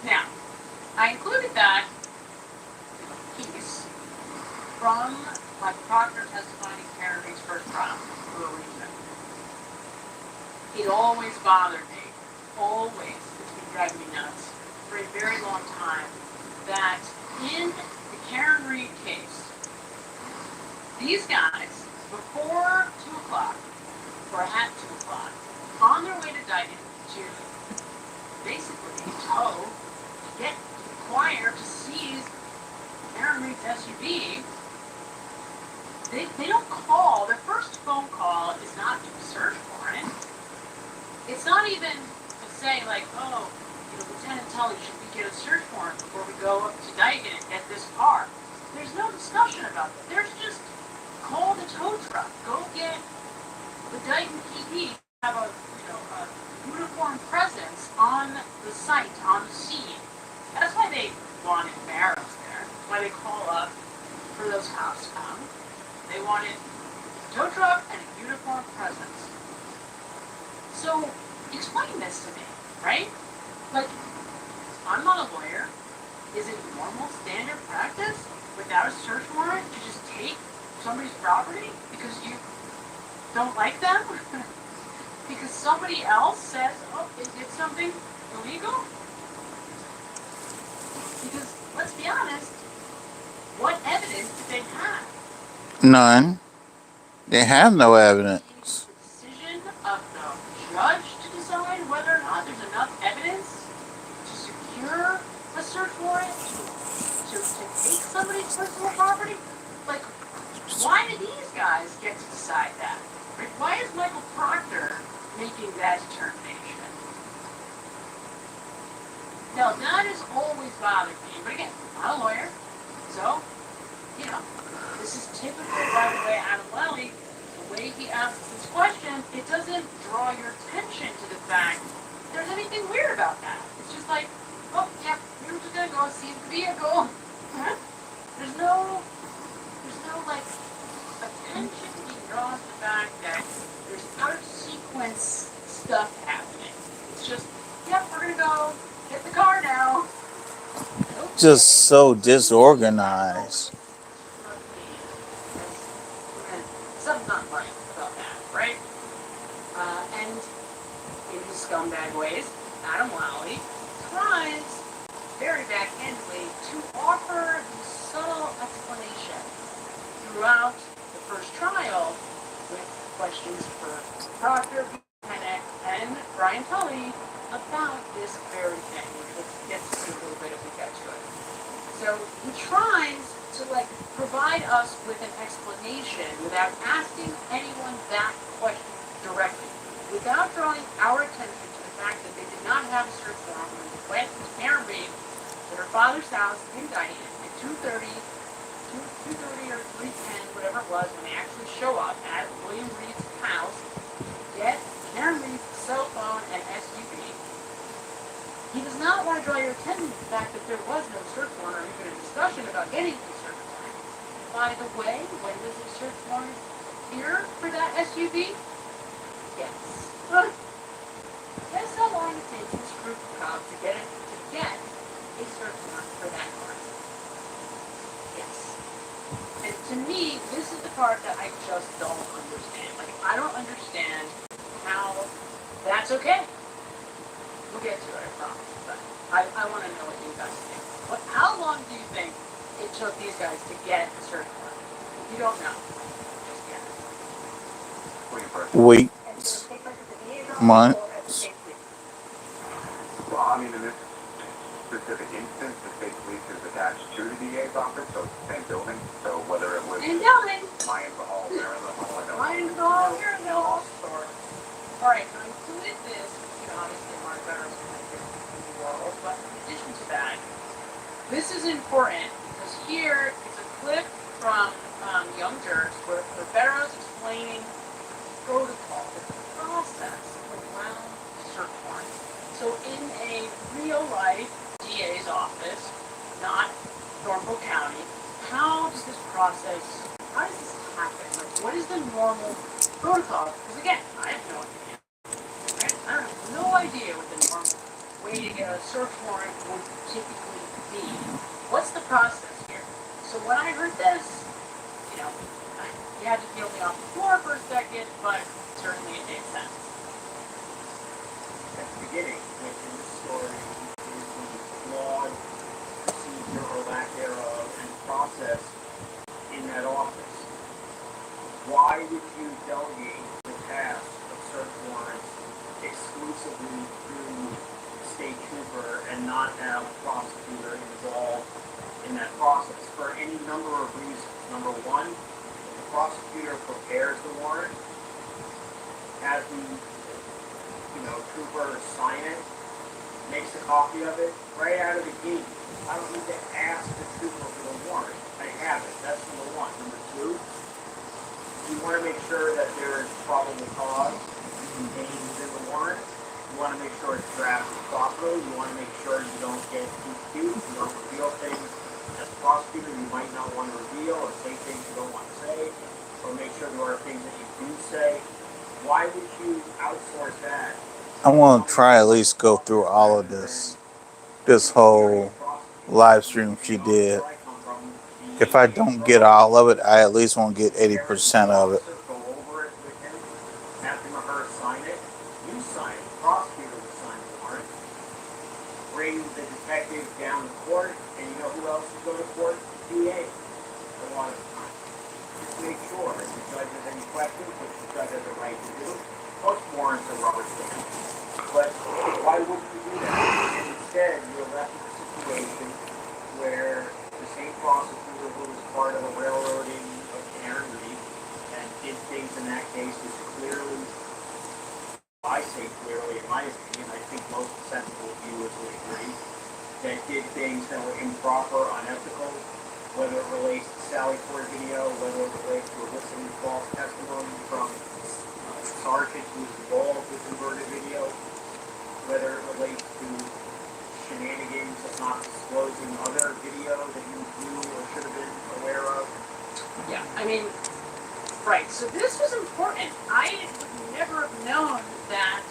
Now, I included that piece from Michael Proctor testifying in Karen Reed's first trial for a reason. It always bothered me, always, it's been driving me nuts for a very long time, that in the Karen Reed case. These guys, before 2 o'clock, or at 2 o'clock, on their way to Dayton to basically tow, get Inquire to seize Karen Reed's SUV, they don't call. Their first phone call is not to a search warrant. It's not even to say like, oh, Lieutenant Tully, should we get a search warrant before we go up to Dayton and get this car? There's no discussion about that. There's just call the tow truck. Go get the Dayton PD. Have a uniform presence on the site, on the scene. That's why they wanted Barrows there. That's why they call up for those cops to come. They wanted a tow truck and a uniform presence. So explain this to me, right? Like, I'm not a lawyer. Is it normal standard practice without a search warrant to just take somebody's property because you don't like them? Because somebody else says, oh, they did something illegal? Because, let's be honest, what evidence did they have? None. They have no evidence. It's the decision of the judge to decide whether or not there's enough evidence to secure a search warrant to take somebody's personal property? Like, why do these guys get to decide that? Right? Why is Michael Proctor making that determination? Now, that has always bothered me. But again, I'm not a lawyer, so, this is typical, by the way, Adam Lally, the way he asks this question, it doesn't draw your attention to the fact there's anything weird about that. It's just like, oh, yeah, we were just going to go see the vehicle. There's no, like, attention being drawn to the fact that there's out-of-sequence stuff happening. It's just, yep, we're going to go get the car now. Just so disorganized. Something's not right about that, right? And in his scumbag ways, Adam Lally tries very backhandedly to offer the subtle explanation throughout the first trial with questions for Proctor, Bennett, and Brian Tully about this very thing, which we'll get to see a little bit if we get to it. So he tries to provide us with an explanation without asking anyone that question directly, without drawing our attention to the fact that they did not have a search warrant when they went to Karen Reed at her father's house in Dayton at 2:30 or 3:10, whatever it was, when they actually show up at William Reed's house, get Karen Reed's cell phone and SUV. He does not want to draw your attention to the fact that there was no search warrant or even a discussion about getting a search warrant. By the way, when does a search warrant appear for that SUV? Yes. Guess how long it takes this group of cops to get a search warrant for that car? Yes. And to me, this is the part that I just don't understand. I don't understand how that's okay. We'll get to it, I promise. But I want to know what you guys think. How long do you think it took these guys to get a search warrant? If you don't know, just guess. Weeks. Months. Well, I mean, in this specific instance, the state police is attached to the DA's office, so it's the same building. So whether it was And building. Lyons Hall, there in the hall, I don't Lyons Hall, here in the hall store. All right, so I included this, obviously Mark Barrows connected to the world, but in addition to that, this is important because here is a clip from Young Turks where Barrows explaining protocol, the process around search warrants. So in a real-life DA's office, not Norfolk County, how does this happen? What is the normal protocol? Because again, I have no idea. Right? I have no idea what the normal way to get a search warrant would typically be. What's the process here? So when I heard this, you had to peel me off the floor for a second, but certainly it made sense. At the beginning, in the story, is the flawed procedure or lack thereof and process why would you delegate the task of search warrants exclusively to the state trooper and not have a prosecutor involved in that process? For any number of reasons. Number one, the prosecutor prepares the warrant, has the trooper sign it, makes a copy of it right out of the gate. I don't need to ask the trooper for the warrant. I have it. That's number one. Number two, you want to make sure that there is probable cause contained within the warrant. You want to make sure it's drafted properly. You want to make sure you don't get too cute. You don't reveal things as a prosecutor you might not want to reveal, or say things you don't want to say, or make sure there are things that you do say. Why would you outsource that? I want to try at least go through all of this whole live stream she did. If I don't get all of it, I at least want to get 80% of it. Go over it with him, have him or her sign it. You sign it. The prosecutor will sign the warrant. Bring the detective down to court, and you know who else is going to court? DA. A lot of the time. Just make sure if the judge has any questions, which the judge has a right to do. Most warrants are rubber stamped. But why wouldn't you do that? And instead, you're left with a situation where the same prosecutor who was part of the railroading of Aaron Reed and did things in that case was clearly, I say clearly, in my opinion, I think most sensible viewers would agree, that did things that were improper, unethical, whether it relates to Sally Port video, whether it relates to eliciting false testimony from Sergeant who was involved with converted video, whether it relates to shenanigans of not disclosing other video that you knew or should have been aware of. Yeah, I mean, right. So this was important. I would never have known that,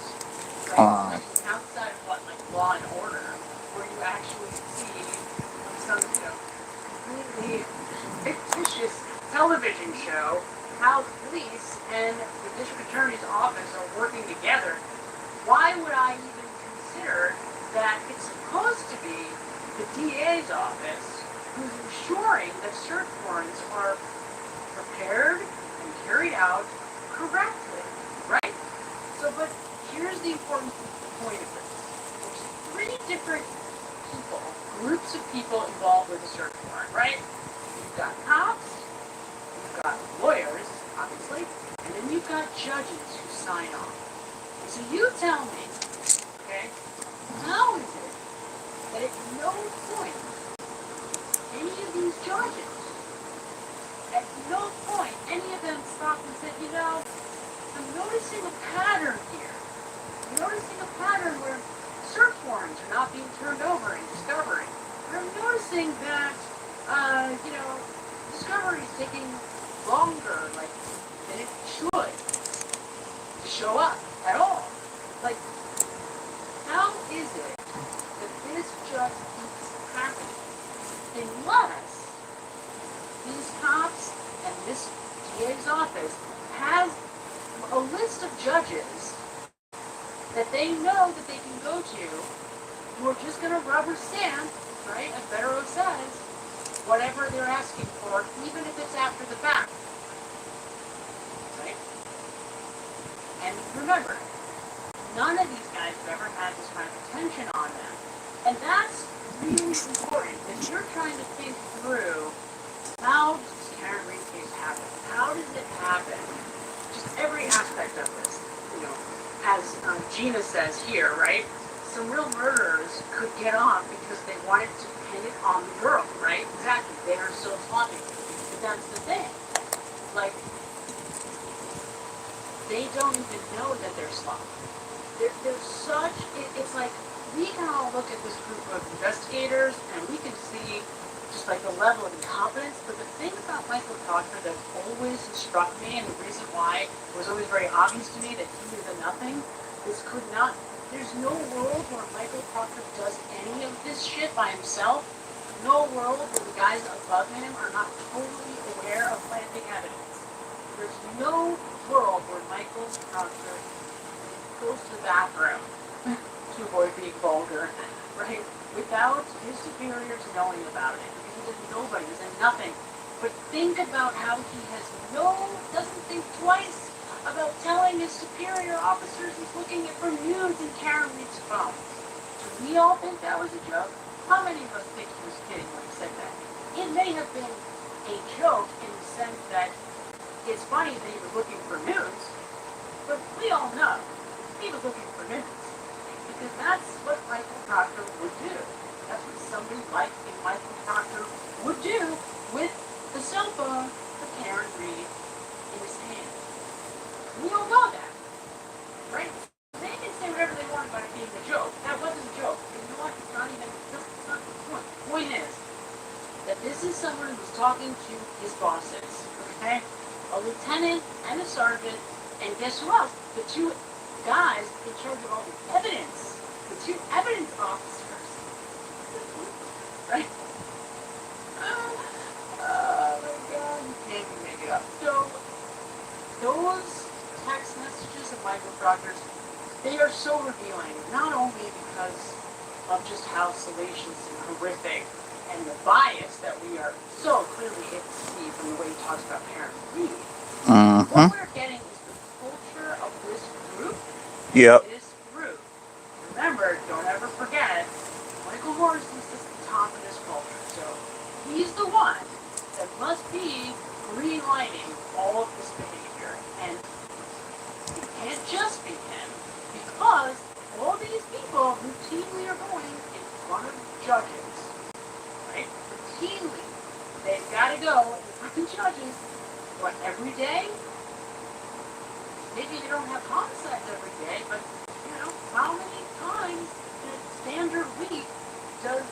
right, outside of what, like Law and Order, where you actually see some, completely fictitious television show, how the police and the district attorney's office are working together. Why would I even consider that it's supposed to be the DA's office who's ensuring that search warrants are prepared and carried out correctly, right? So, but here's the important point of this. There's three different people, groups of people involved with a search warrant, right? You've got cops, you've got lawyers, obviously, and then you've got judges who sign off. So you tell me, okay, how is it that at no point any of these judges, at no point any of them stopped and said, I'm noticing a pattern here. I'm noticing a pattern where search warrants are not being turned over in discovery. I'm noticing that, discovery is taking longer, than it should to show up at all. How is it that this just keeps happening unless these cops and this DA's office has a list of judges that they know that they can go to who are just going to rubber stamp, right, as Bettero says, whatever they're asking for, even if it's after the fact. Right? And remember, none of these guys have ever had this kind of attention on them. And that's really important if you're trying to think through, how does this Karen Reed case happen? How does it happen? Just every aspect of this. As Gina says here, right? Some real murderers could get off because they wanted to pin it on the girl, right? Exactly. They are so sloppy. But that's the thing. They don't even know that they're sloppy. They're such, it's like, we can all look at this group of investigators and we can see just the level of incompetence, but the thing about Michael Proctor that always struck me, and the reason why it was always very obvious to me that he is a nothing, there's no world where Michael Proctor does any of this shit by himself. No world where the guys above him are not totally aware of planting evidence. There's no world where Michael Proctor goes to the bathroom, to avoid being vulgar, right, without his superiors knowing about it. Because he's a nobody, he's a nothing. But think about how he doesn't think think twice about telling his superior officers he's looking for nudes in Karen Reed's phone. Do we all think that was a joke? How many of us think he was kidding when he said that? It may have been a joke in the sense that it's funny that he was looking for nudes, but we all know he was looking for nudes. Because that's what Michael Proctor would do. That's what somebody like Michael Proctor would do with the cell phone of Karen Reed in his hand. We all know that, right? They can say whatever they want about it being a joke. That wasn't a joke. And you know what? It's not the point. The point is that this is someone who's talking to his bosses, okay? A lieutenant and a sergeant, and guess who else? The two guys in charge of all the evidence. The two evidence officers. Right? Oh my God, you can't even make it up. So, those text messages of Michael Proctor's, they are so revealing, not only because of just how salacious and horrific and the bias that we are so clearly able to see from the way he talks about Karen Reed. What we're getting is the culture of this group. Yep. This group. Remember, don't ever forget, Michael Morrissey is at the top of this culture. So he's the one that must be green-lighting all of this behavior. And it can't just be him, because all these people routinely are going in front of judges. Right? Routinely. They've got to go in front of judges, what, every day? Maybe they don't have homicides every day, but, you know, how many times in a standard week does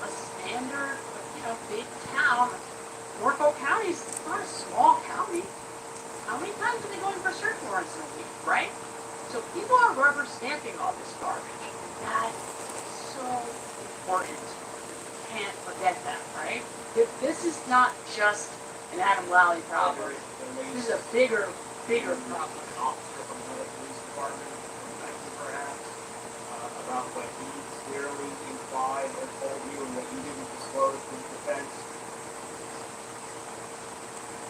a standard, you know, big town, Norfolk County is not a small county. How many times are they going for search warrants in a week, right? So people are rubber stamping all this garbage. That is so important. You can't forget that, right? This is not just an Adam Lally problem. This is a bigger problem. An officer from another police department, perhaps, about what he clearly implied or told you and what you didn't disclose to the defense.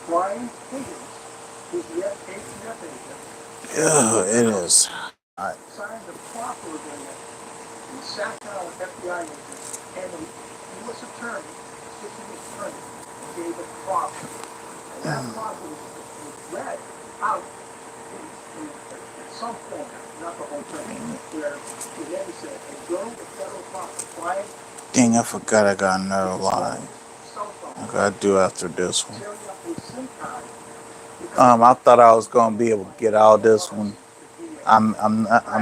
Brian Higgins, who's the ATF agent, Yeah, it is. signed a proffer agreement with Sacramento FBI agent and the U.S. attorney, assistant attorney, David Crawford. And that proffer was read out at some point, not the whole thing, where he then said, a girl with federal property, Brian, Dang, I forgot I got another line. cell phone, I gotta do after this one. tearing up a SIM card. I thought I was gonna be able to get all this one. I'm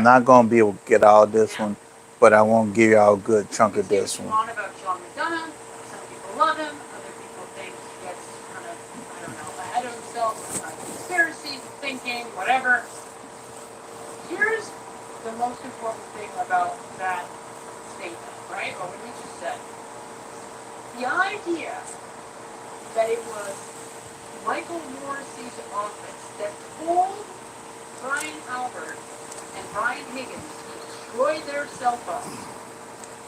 not gonna be able to get all this one, but I won't give y'all a good chunk of this You one. want about John McDonough. Some people love him. Other people think he gets kind of, I don't know, ahead of himself, conspiracy thinking, whatever. Here's the most important thing about that statement, right? Or what we just said. The idea that it was Michael Morrissey's office that told Brian Albert and Brian Higgins to destroy their cell phones.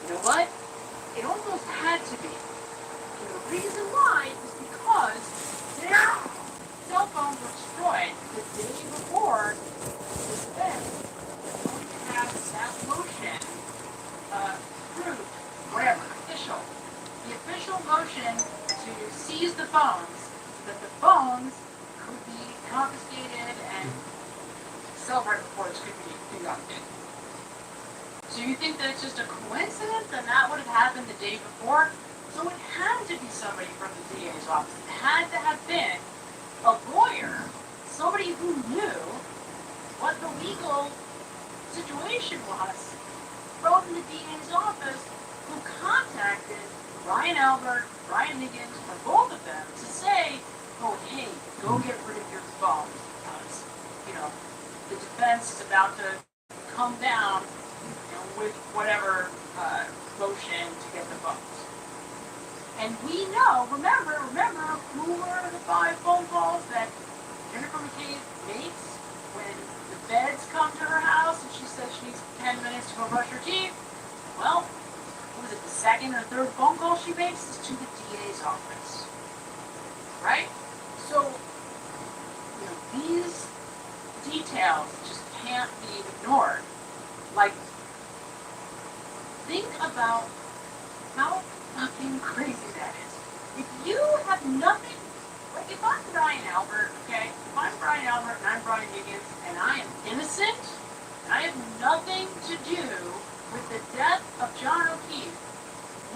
You know what? It almost had to be. And the reason why is because their cell phones were destroyed the day before the defense was going to have that motion approved, whatever, official. The official motion to seize the phones, that the phones could be confiscated and cell phone reports could be conducted. So you think that it's just a coincidence that that would have happened the day before? So it had to be somebody from the DA's office. It had to have been a lawyer, somebody who knew what the legal situation was from the DA's office, who contacted Brian Albert, Brian Higgins, or both of them to say, oh, hey, go get rid of your phones because, you know, the defense is about to come down, you know, with whatever motion to get the phones. And we know, remember who were the 5 phone calls that Jennifer McCabe makes when the feds come to her house and she says she needs 10 minutes to go brush her teeth? Well, what was it, the second or third phone call she makes is to the DA's office. Right? So, you know, these details just can't be ignored. Like, think about how fucking crazy that is. If you have nothing, like if I'm Brian Albert, okay? If I'm Brian Albert and I'm Brian Higgins and I am innocent, and I have nothing to do with the death of John O'Keefe,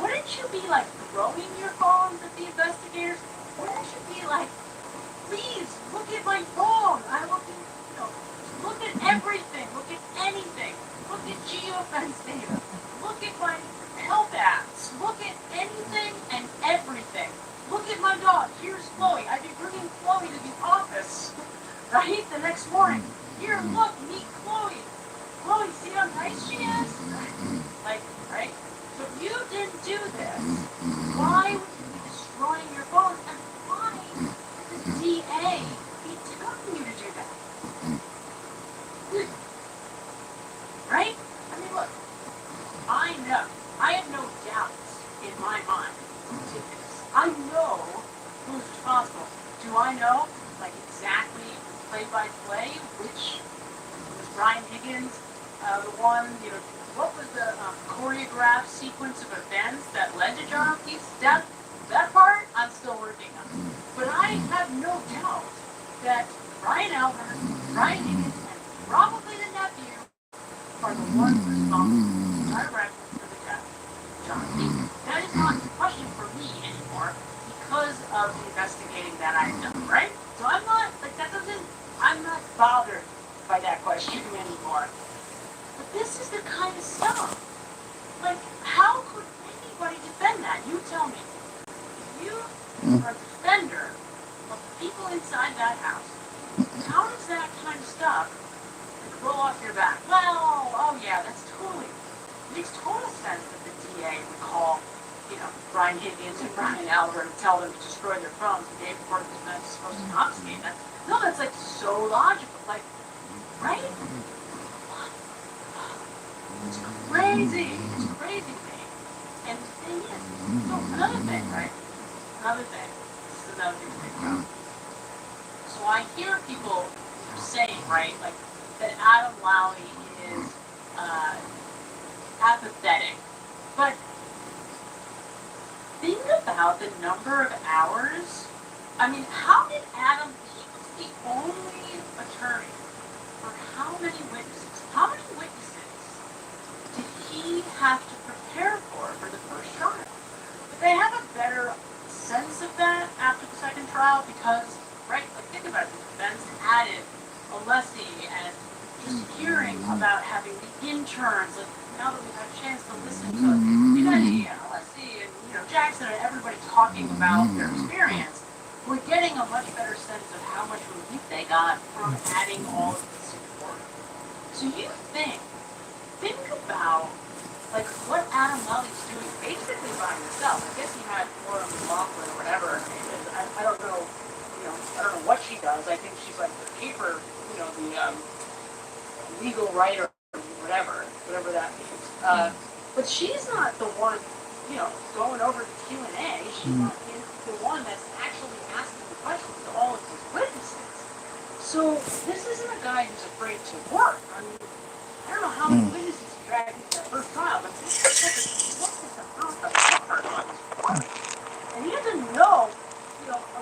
wouldn't you be like throwing your phones at the investigators? Wouldn't you be like, please look at my phone? I look at, look at everything, look at anything, look at geofence data, look at my health apps, look at anything and everything. Look at my dog. Here's Chloe. I'd be bringing Chloe to the office, right? The next morning. Here, look, meet Chloe. Chloe, see how nice she is? Like, right? So if you didn't do this, why would you be destroying your phone? And why would the DA be telling you to do that? Right? I mean, look, I know. I have no doubts in my mind. I know who's responsible. Do I know, like, exactly play-by-play which was Brian Higgins, the one, what was the choreographed sequence of events that led to John O'Keefe's death? That part, I'm still working on. But I have no doubt that Brian Albert, Brian Higgins, and probably the nephew are the ones responsible directly for the death of John O'Keefe. That is not a question for me anymore because of the investigating that I've done, right? So I'm not, I'm not bothered by that question anymore. But this is the kind of stuff. Like, how could anybody defend that? You tell me. If you are a defender of the people inside that house, how does that kind of stuff roll off your back? Well, oh yeah, makes total sense that the DA would call, Brian Higgins and Brian Albert and tell them to destroy their phones the day before the defense is supposed to confiscate them. No, that's like so logical. Like, right? It's crazy. It's crazy to me. And the thing is, so another thing, right? Another thing. This is another thing to think about. So I hear people saying, right, like, that Adam Lowry is apathetic. But think about the number of hours. I mean, how did Adam, he was the only attorney for how many witnesses? How many witnesses did he have to prepare for the first trial? But they have a better sense of that after the second trial because, right, like think about it, the defense added Alessi and just hearing about having the interns, like now that we've had a chance to listen to Kennedy and Alessi and Jackson and everybody talking about their experience, we're getting a much better sense of how much relief they got from adding all of this support. So you think about like what Adam Lowry's doing basically by himself. I guess he had Laura McLaughlin or whatever her name is. I don't know, I don't know what she does. I think she's like the paper, the legal writer or whatever that means. But she's not the one, going over the Q&A. She's not the one that's actually asking the questions to all of these witnesses. So this isn't a guy who's afraid to work. I mean, I don't know how many witnesses he dragged into that first trial, but this is such a tremendous amount of effort on his part. And he doesn't know,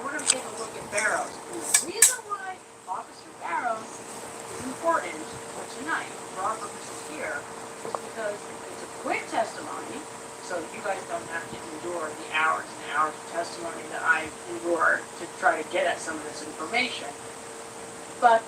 we're going to take a look at Barrows. And the reason why Officer Barrows is important for tonight, for our purposes here, is because it's a quick testimony, so that you guys don't have to endure the hours and hours of testimony that I endured to try to get at some of this information. But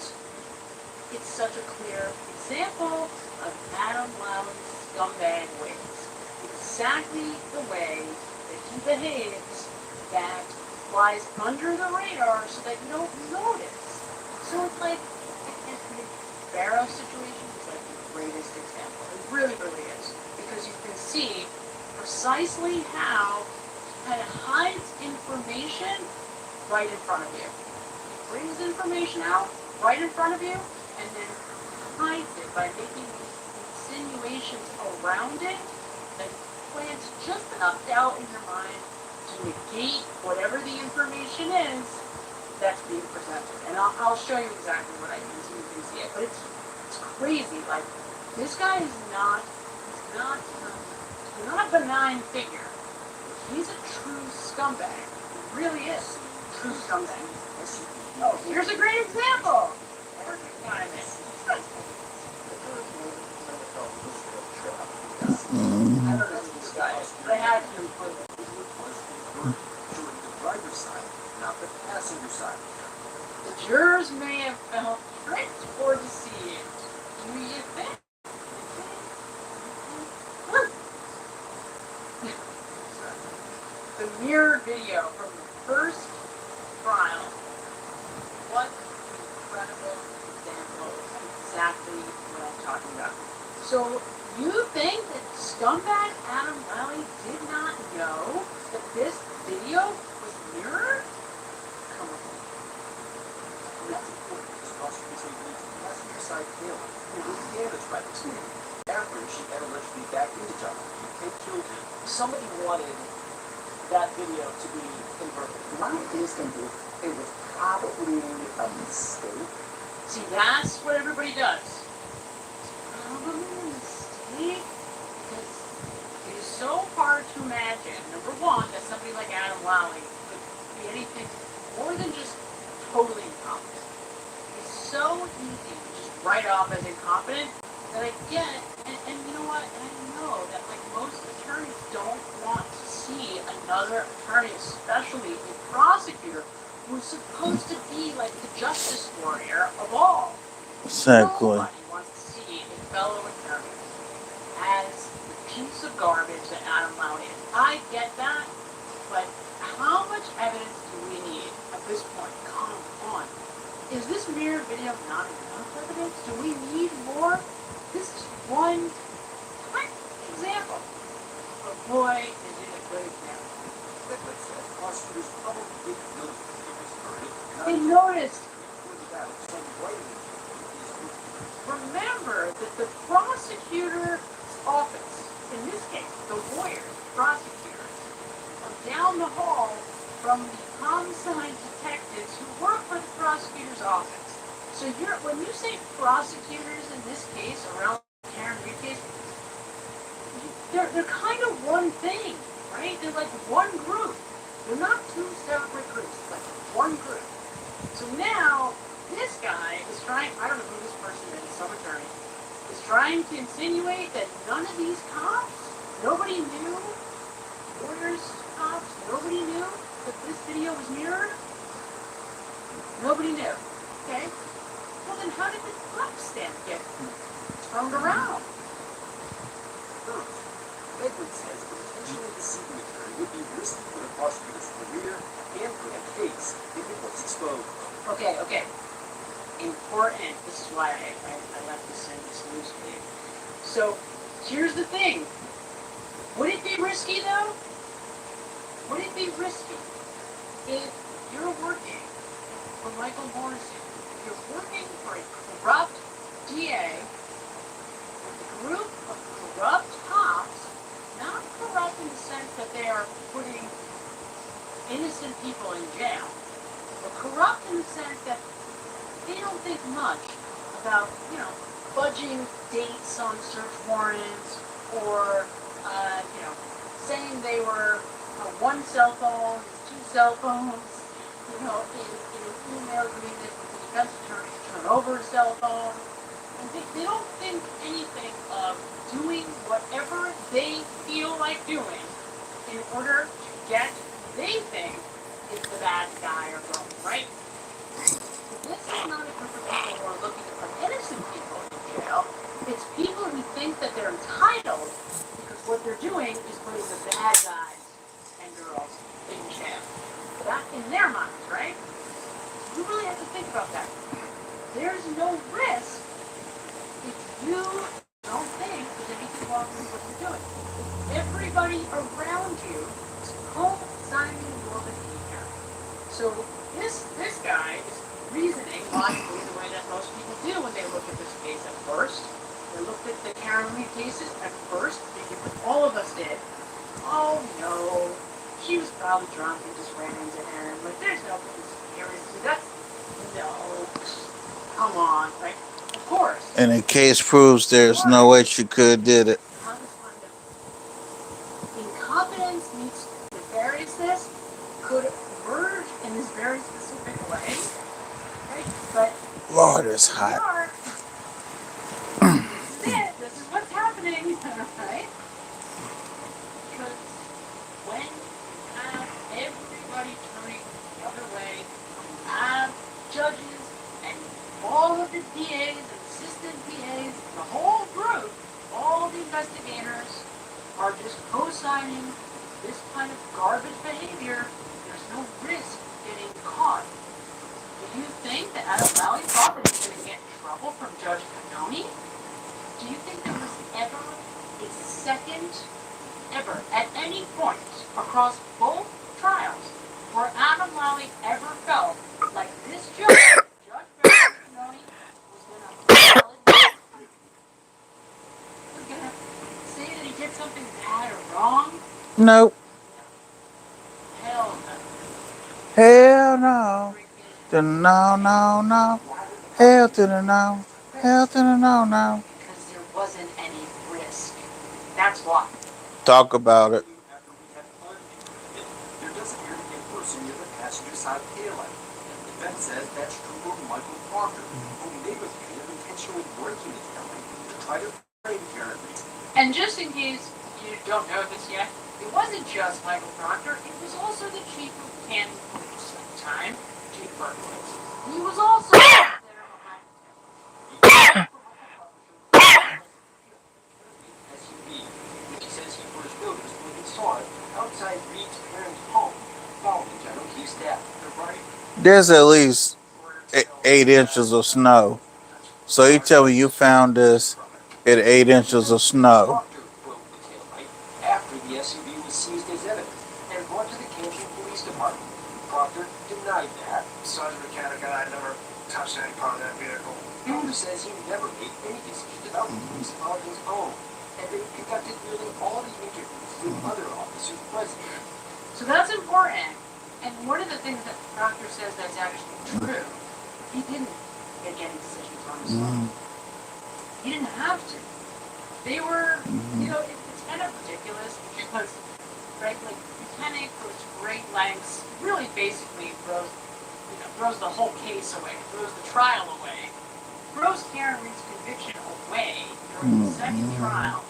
it's such a clear example of Adam Lowry's scumbag ways. Exactly the way that he behaves that flies under the radar so that you don't notice. So it's like, the Barrows situation is like the greatest example. It really, really is. Because you can see precisely how he kind of hides information right in front of you. He brings information out right in front of you and then hides it by making these insinuations around it that plants just enough doubt in your mind to negate whatever the information is that's being presented. And I'll show you exactly what I mean so you can see it. But it's crazy. Like, this guy is not a benign figure. He's a true scumbag. He really is. True scumbag. Oh, here's a great example. Perfect timing. I don't know this guy. I had to put during the driver's side, not the passenger side. the jurors may have felt tricked or deceived. Do you think? The mirror video from the first trial. What incredible example of exactly what I'm talking about. So, you think that scumbag Adam Lally did not know that this video was mirrored? Come on. That's important because prosecutors say the passenger side camera was damaged by this. After she had allegedly backed into John and killed him. Somebody wanted that video to be converted. My instinct is it was probably a mistake. See, that's what everybody does. It's probably a mistake because it is so hard to imagine, number one, that somebody like Adam Lally could be anything more than just totally incompetent. It's so easy to just write off as incompetent that I get, and you know what, and I know that like most attorneys don't want to see another attorney, especially a prosecutor, who's supposed to be like the justice warrior of all. Exactly. Nobody wants to see a fellow attorney as the piece of garbage that Adam Lally is. I get that, but how much evidence do we need at this point? Come on. Is this mirror video not enough evidence? Do we need more? This is one tiny example of boy is it a good example. Nicholas said prosecutors probably didn't know that it was burning. They noticed. Pointed out some writing. Remember that the prosecutor's office, in this case, the lawyers, prosecutors, are down the hall from the homicide detectives who work for the prosecutor's office. So when you say prosecutors in this case, around the Karen Reed case, they're kind of one thing, right? They're like one group. They're not two separate groups, like one group. So now, this guy is trying, I don't know who this person is, some attorney, is trying to insinuate that none of these cops, nobody knew, lawyers, cops, nobody knew that this video was mirrored? Nobody knew. Okay? Well then how did the clock stand get turned around? First, Edward says the potentially deceiving attorney would be risky for the prosecutor's career and for the case if it was exposed. Okay. Important. This is why I left this in this loose for you. So, here's the thing. Would it be risky though? Would it be risky if you're working for Michael Morrison, if you're working for a corrupt DA with a group of corrupt cops, not corrupt in the sense that they are putting innocent people in jail, but corrupt in the sense that they don't think much about, fudging dates on search warrants or, saying they were one cell phone, two cell phones, in an email agreement with the defense attorney to turn over a cell phone. And they don't think anything of doing whatever they feel like doing in order to get who they think is the bad guy or girl, right? This is not a group of people who are looking to put innocent people in jail. It's people who think that they're entitled because what they're doing is putting the bad guys and girls in jail. That in their minds, right? You really have to think about that. There's no risk if you don't think there's anything wrong with what you're doing. Everybody around you is co-signing your behavior. So this guy is reasoning logically the way that most people do when they look at this case at first. They looked at the Karen Reed cases at first, thinking what all of us did. Oh no, she was probably drunk and just ran into him. Like there's no conspiracy. No. Come on. Like, of course. And the case proves there's no way she could have did it. How does one know? Incompetence meets nefariousness could merge in this very specific way, right? But Lord, it's we hot. are. This is it. This is what's happening, right? Because when you have everybody turning the other way, you have judges and all of the DAs and assistant DAs, the whole group, all the investigators are just co-signing this kind of garbage behavior. There's no risk of getting caught. Do you think that Adam Lally thought that he was going to get in trouble from Judge Canoni? Do you think there was ever a second, ever, at any point across both trials, where Adam Lally ever felt like this judge, Judge Canoni, was going to say that he did something bad or wrong? Nope. Hell no. Hell no. To no, no, no. Hell to the no. Hell to the no, no. Because there wasn't any risk. That's why. Talk about it. After we had fun, there does appear to be a person near the passenger side taillight. The defense says that's true of Michael Parker, who may have intentionally breaking the taillight to try to frame Karen Reed. And just in case you don't know this yet, it wasn't just Michael Proctor, it was also the chief of Canton Police at the time, Chief Berkowitz. He was also there behind the SUV, which he says he first noticed when he saw it outside Reed's parents' home following John O'Keefe's death. There's at least 8 inches of snow. So you tell me you found this at 8 inches of snow. Proctor broke the taillight after the SUV was seized as evidence and brought to the Canton Police Department. Proctor denied that. Sergeant Mechanic and I never touched any part of that vehicle. Proctor says he never made any decisions about the police on his own, and that he conducted nearly all the interviews with other officers present. So that's important. And one of the things that Proctor says that's actually true, he didn't make any decisions on his own. He didn't have to. They were, it's kind of ridiculous because, right, like, Buchanan goes to great lengths, really basically throws the whole case away, throws the trial away, throws Karen Reed's conviction away during the second trial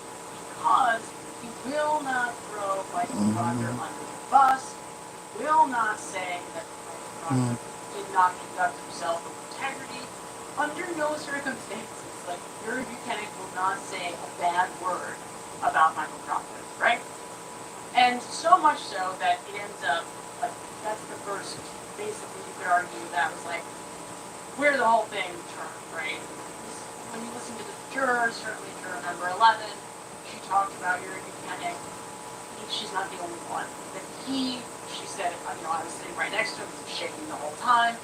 because he will not throw Michael Proctor under the bus, will not say that Michael Proctor did not conduct himself with integrity. Under no circumstances, like, Yuri Buchanan will not say a bad word about Michael Proctor, right? And so much so that it ends up, like, that's the first, basically you could argue that was like where the whole thing turned, right? When you listen to the jurors, certainly juror number 11, she talked about Yuri Buchanan. She's not the only one. That she said, I was sitting right next to him, he was shaking the whole time.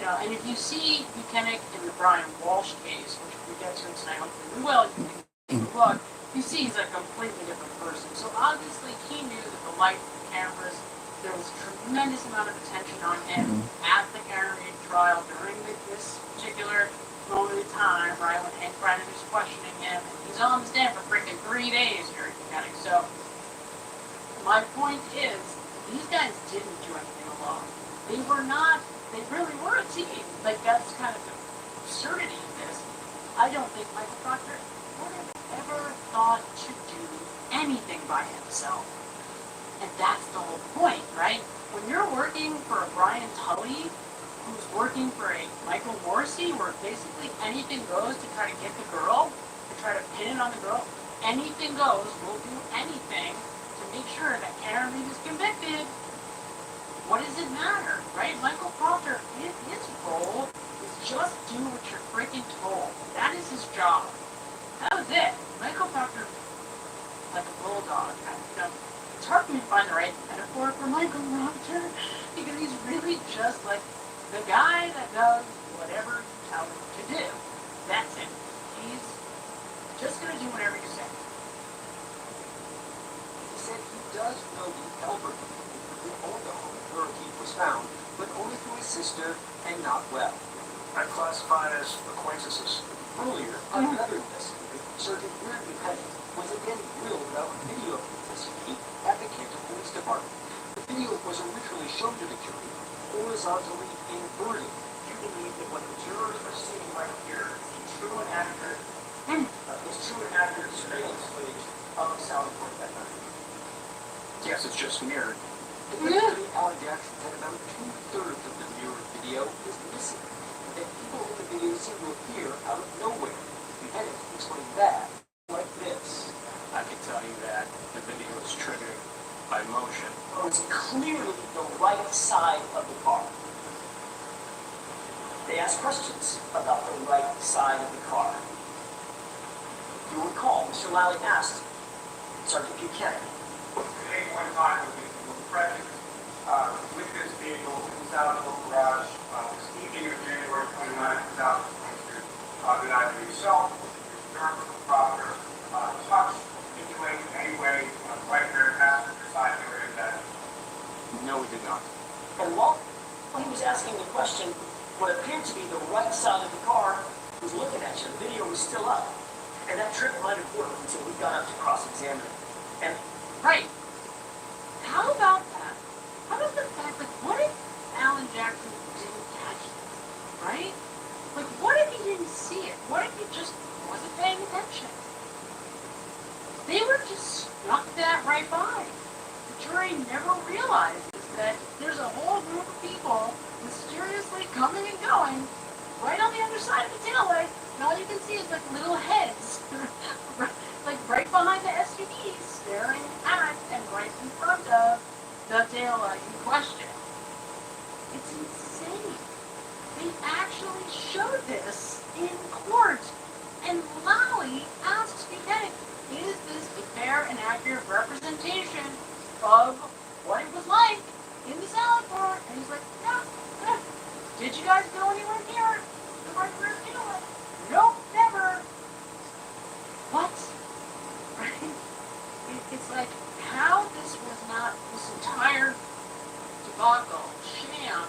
And if you see Buchanan in the Brian Walsh case, which we get to tonight, hopefully we will, you can take a look, you see he's a completely different person. So obviously he knew that the lights, the cameras, there was a tremendous amount of attention on him at the Karen Reed trial during this particular moment in time, right, when Hank Brennan is questioning him. And he's on the stand for freaking 3 days, Yuri Buchanan. So my point is, these guys didn't do anything alone. They really were a team. Like, that's kind of the absurdity of this. I don't think Michael Proctor would have ever thought to do anything by himself. And that's the whole point, right? When you're working for a Brian Tully, who's working for a Michael Morrissey, where basically anything goes to try to get the girl, to try to pin it on the girl, anything goes, we'll do anything to make sure that Karen Reed is convicted. What does it matter, right? Michael Proctor, his role is just do what you're freaking told. That is his job. That was it. Michael Proctor, like a bulldog, it's hard for me to find the right metaphor for Michael Proctor because he's really just like the guy that does whatever you tell him to do. That's it. He's just going to do whatever you say. He said he does know the Elbert who owned the home where O'Keefe was found, but only through his sister and not well. I'm classified as acquaintances. Earlier, on another investigation, Sergeant Randy Petty was again grilled about video of SUV at the Canton Police Department. The video was originally shown to the jury horizontally inverted. You believe that what the jurors are seeing right here is true and accurate, surveillance footage of Sally Port that night. Yes, it's just mirrored. Admittedly, Alan Jackson said about 2/3 of the mirrored video is missing, and people in the video seem to appear out of nowhere. Petty explained that like this. I can tell you that the video was triggered by motion. It was clearly the right side of the car. They asked questions about the right side of the car. You recall, Mr. Lally asked Sergeant Buchanan, At any point in time, we were present with this vehicle in the South Hill garage this evening of January 29, 2022. Did either yourself, Mr. Proctor, touch, manipulate in any way the right rear passenger side area of that? No, we did not. and while he was asking the question, what appeared to be the right side of the car was looking at you. The video was still up. And that trick might have worked until we got up to cross-examine him. And Right. How about that? How about the fact, like, what if Alan Jackson didn't catch this, right? Like, what if he didn't see it? What if he just wasn't paying attention? They were just snuck that right by. The jury never realizes that there's a whole group of people mysteriously coming and going right on the other side of the taillight, and all you can see is like little heads, like right behind the SUV, staring at and right in front of the taillight in question. It's insane. They actually showed this in court, and Lally asked Buchanan, is this a fair and accurate representation of what it was like in the salad bar? And he's like, yeah, yeah. Did you guys go anywhere near the right rear taillight? Nope, never. What? Right? It's like how this entire debacle, sham,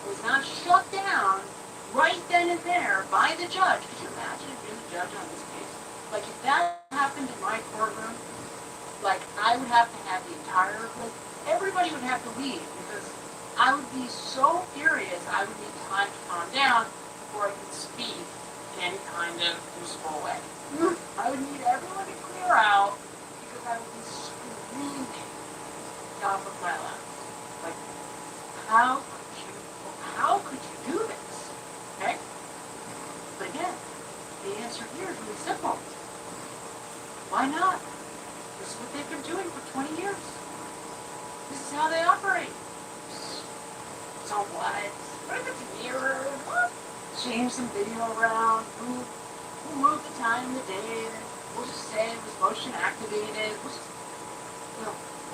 was not shut down right then and there by the judge. Could you imagine if you're the judge on this case? Like, if that happened in my courtroom, like, I would have to have the entire, like, everybody would have to leave because I would be so furious, I would need time to calm down before I could speak in any kind of useful way. I would need everyone to clear out because I would be screaming top of my lungs. Like, how could you do this? Okay? But again, the answer here is really simple. Why not? This is what they've been doing for 20 years. This is how they operate. So what? What if it's mirrored? What? Change some video around. Who moved the time of the day? We'll just say it was motion activated. We'll just,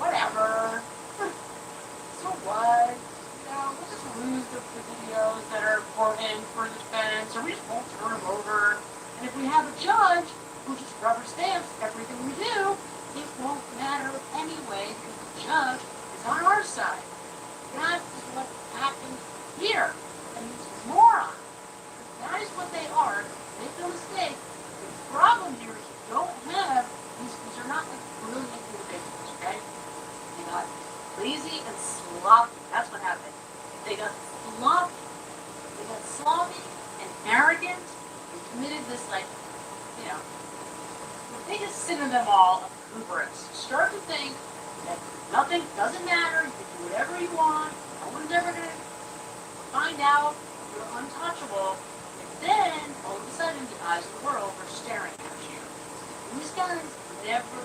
whatever. So what? We'll just lose the videos that are important for the defense, or we just won't turn them over. And if we have a judge who just rubber stamps everything we do, it won't matter anyway because the judge is on our side. That is what happened here. And these morons, that is what they are. Make no mistake. The problem here is you don't have these are not like brilliant individuals, okay? They got lazy and sloppy. That's what happened. They got sloppy and arrogant and committed this, like, the biggest sin of them all, hubris. Start to think that nothing doesn't matter, you can do whatever you want, no one's ever going to find out, you're untouchable, and then, all of a sudden, the eyes of the world are staring at you. These guys never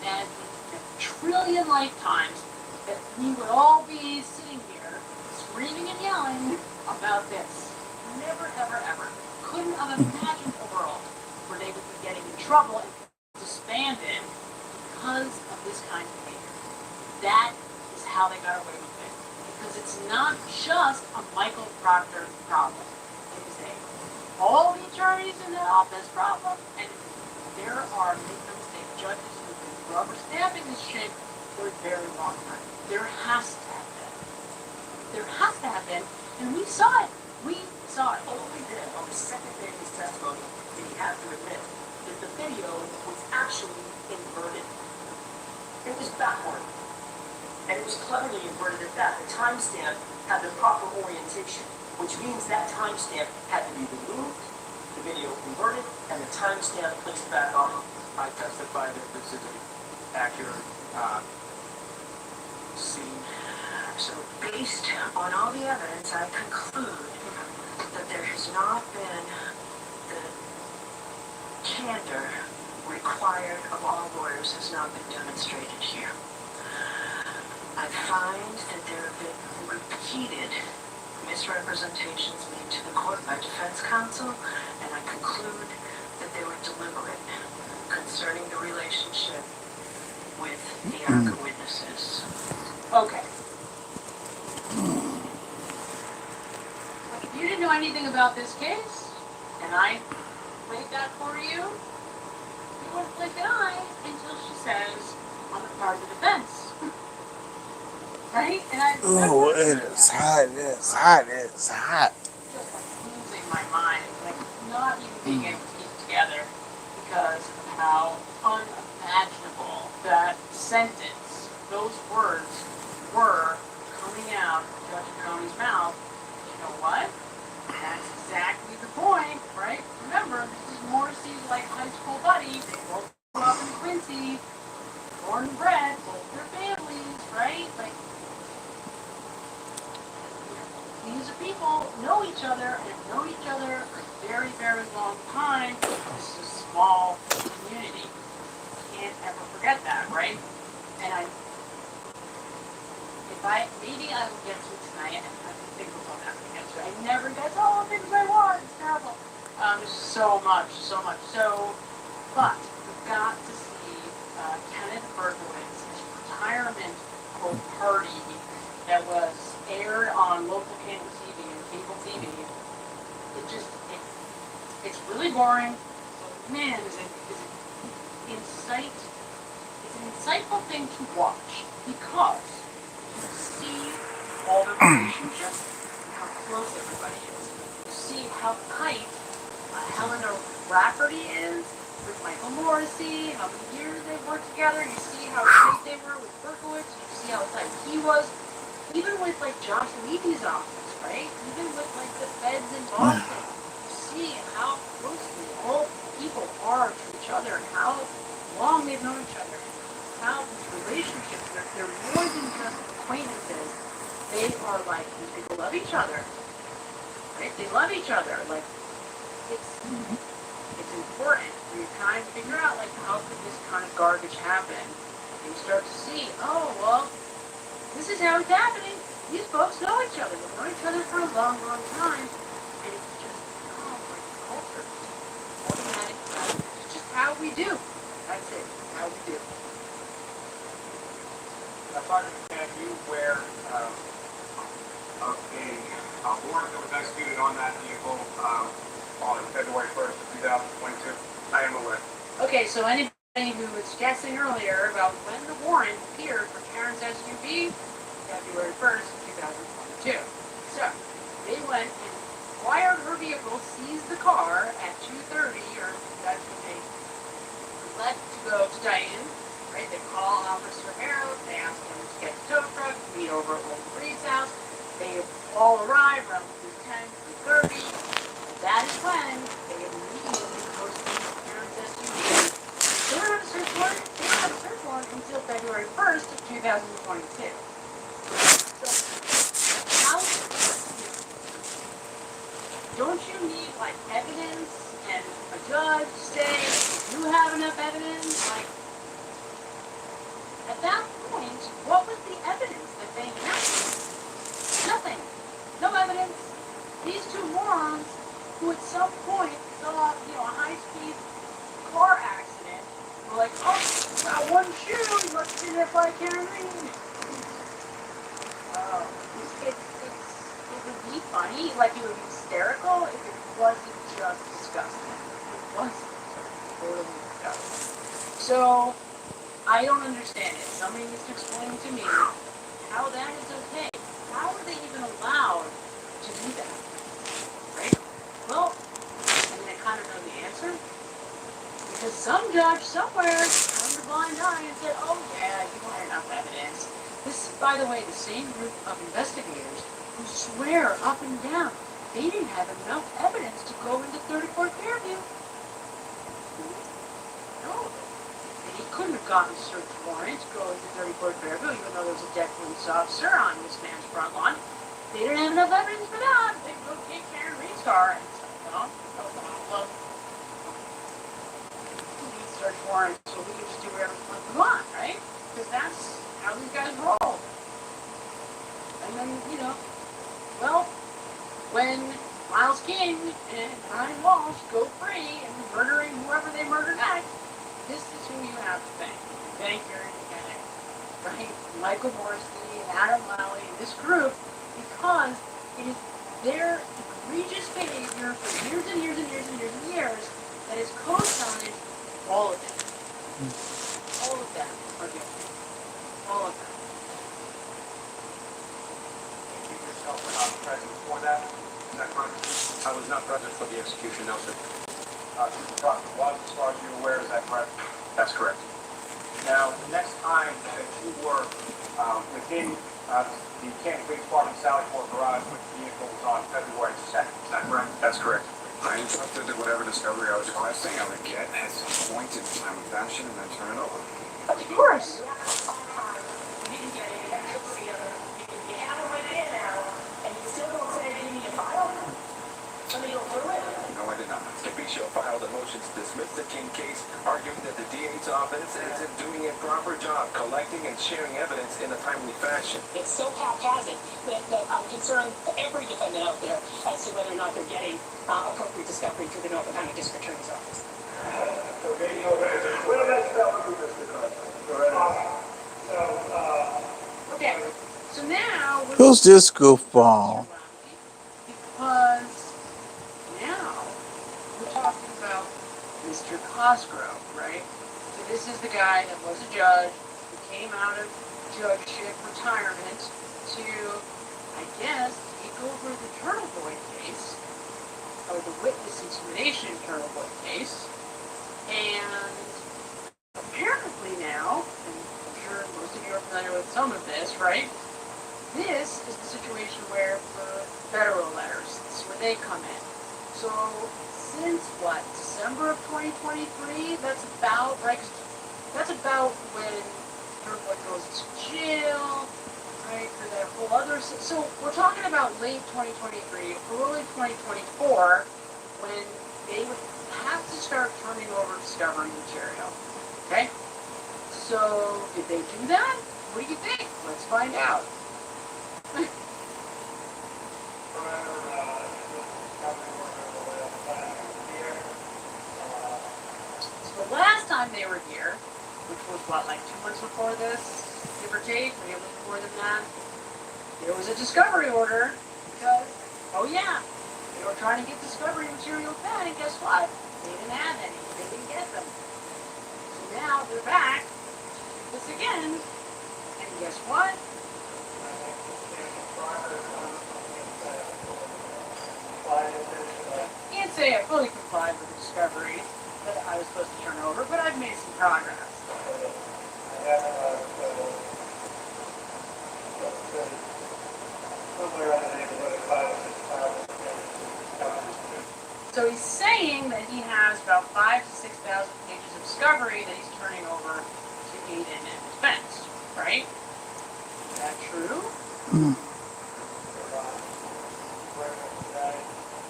imagined in a trillion lifetimes that we would all be sitting here screaming and yelling about this. Never, ever, ever. Couldn't have imagined a world where they would be getting in trouble and disbanded because of this kind of behavior. That is how they got away with it. Because it's not just a Michael Proctor problem. It is all the attorneys in the office problem, and there are, make no mistake, judges who have been rubber stamping this shit for a very long time. There has to have been. There has to have been, and we saw it. We saw it. Only then, on the second day of his testimony, did he have to admit that the video was actually inverted. It was backward. And it was cleverly inverted at that. The timestamp had the proper orientation, which means that timestamp had to be removed, the video converted, and the timestamp placed back on. I testify that this is an accurate scene. So based on all the evidence, I conclude that there has not been the candor required of all lawyers has not been demonstrated here. I find that there have been repeated misrepresentations made to the court by defense counsel, and I conclude that they were deliberate concerning the relationship with the ARCA witnesses. Okay. If you didn't know anything about this case, and I played that for you, you wouldn't blink an eye until she says, on the part of the defense. Right? And I Oh, it is hot. It's hot. It's hot. just like losing my mind, like not even being able to keep it together because of how unimaginable that sentence, those words were coming out of Judge Coney's mouth. You know what? That's exactly the point, right? Remember, this is Morrissey's like high school buddy. They both grew up in Quincy, born and bred, both their families, right? Like, these people know each other and have known each other for a very, very long time. This is a small community. Can't ever forget that, right? And maybe I will get to it tonight, and I think we'll have to get to it. I never get to all the things I want. It's terrible. There's so much. So, but we've got to see Kenneth Berkowitz's retirement party that was aired on local cable TV and cable TV. It's really boring, but man, it's an insightful thing to watch because you see all the relationships and how close everybody is. You see how tight Helena Rafferty is with Michael Morrissey, how many years they've worked together. You see how tight they were with Berkowitz. You see how tight he was. Even with like Josh Levy's office, right? Even with like the feds in Boston, you see how closely all people are to each other and how long they've known each other. How these relationships, they're more than just acquaintances. They are like, these people love each other, right? They love each other. Like, it's important. You're trying to figure out like how could this kind of garbage happen? And you start to see, oh well, this is how it's happening. These folks know each other. They've known each other for a long, long time. And it's just, like culture. Automatic. It's just how we do. That's it. How we do. I thought that you were a warrant that was executed on that vehicle on February 1st, 2022. I am aware. Okay, so anybody who was guessing earlier about when the warrant appeared for Karen's SUV, February 1st, 2022. So, they went and acquired her vehicle, seized the car at 2:30, or that's when they left to go to Diane, right? They call Officer Harold, they ask him to get the tow truck, meet over at Walter Reed's house. They all arrive around 10:30. That is when they immediately posted Karen's SUV. They don't have a search warrant. They don't have a search warrant until February 1st of 2022. So, how don't you need like evidence and a judge say you have enough evidence? Like at that point, what was the evidence that they had? Nothing. No evidence. These two morons who at some point saw, a high-speed car accident were like, oh, got one shoe, must have been hit by Karen Reed. It would be funny, like it would be hysterical if it wasn't just disgusting. It wasn't totally disgusting. So, I don't understand it. Somebody needs to explain to me how that is okay. How are they even allowed to do that? Right? Because some judge somewhere turned a blind eye and said, oh yeah, you had enough evidence. This is, by the way, the same group of investigators who swear up and down they didn't have enough evidence to go into 34 Fairview. No. He couldn't have gotten a search warrant to go into 34 Fairview, even though there was a dead police officer on this man's front lawn. They didn't have enough evidence for that. They go take Karen Reed's car and stuff, no problem. We need search warrants, so we can just do whatever we want, right? Because that's how these guys roll. And then, you know, well, when Miles King and Ryan Walsh go free and murdering whoever they murder next, this is who you have to thank. Thank your independent, right? Michael Morrissey and Adam Lally and this group, because it is their egregious behavior for years and years and years and years and years that has co-signed all of them. All of them are guilty. All of them. You yourself were not present for that? Is that correct? I was not present for the execution, no, sir. Mr. Proctor was, as far as you're aware, is that correct? That's correct. Now, the next time that you were within the Camp Creek Farm and Sallyport garage with vehicles on February 2nd, is that correct? That's correct. I interrupted whatever discovery I was requesting. I would get at some point in time and fashion and then turn it over. Of course. You didn't get any extra together. You have it right there now, and you still don't say you need a file? Let me go through it. No, I did not. The Bishop filed a motion to dismiss the King case, arguing that the DA's office isn't doing a proper job collecting and sharing evidence in a timely fashion. It's so haphazard that I'm concerned for every defendant out there as to whether or not they're getting appropriate discovery through the Norfolk County District Attorney's Office. Okay, so now we're Who's this goofball? because now we're talking about Mr. Cosgrove, right? So this is the guy that was a judge who came out of judgeship retirement to, I guess, take over the Turtle Boy case, or the witness intimidation Turtle Boy case, and apparently now, and I'm sure most of you are familiar with some of this, right? This is the situation where for federal letters, this is where they come in. So since what, December of 2023? That's about, right? 'Cause that's about when Turtle Boy goes to jail, right? For that whole other, so we're talking about late 2023, early 2024, when they would have to start turning over discovery material. Okay? So did they do that? What do you think? Let's find out. So the last time they were here, which was what, like 2 months before this, give or take, maybe a little more than that, there was a discovery order because, oh yeah, they were trying to get discovery material then, and guess what? They didn't have any. They didn't get them. So now they're back to do this again, and guess what? Can't say I fully complied with the discovery that I was supposed to turn over, but I've made some progress. So he's saying that he has about 5,000 to 6,000 pages of discovery that he's turning over to aid in defense, right? Is that true?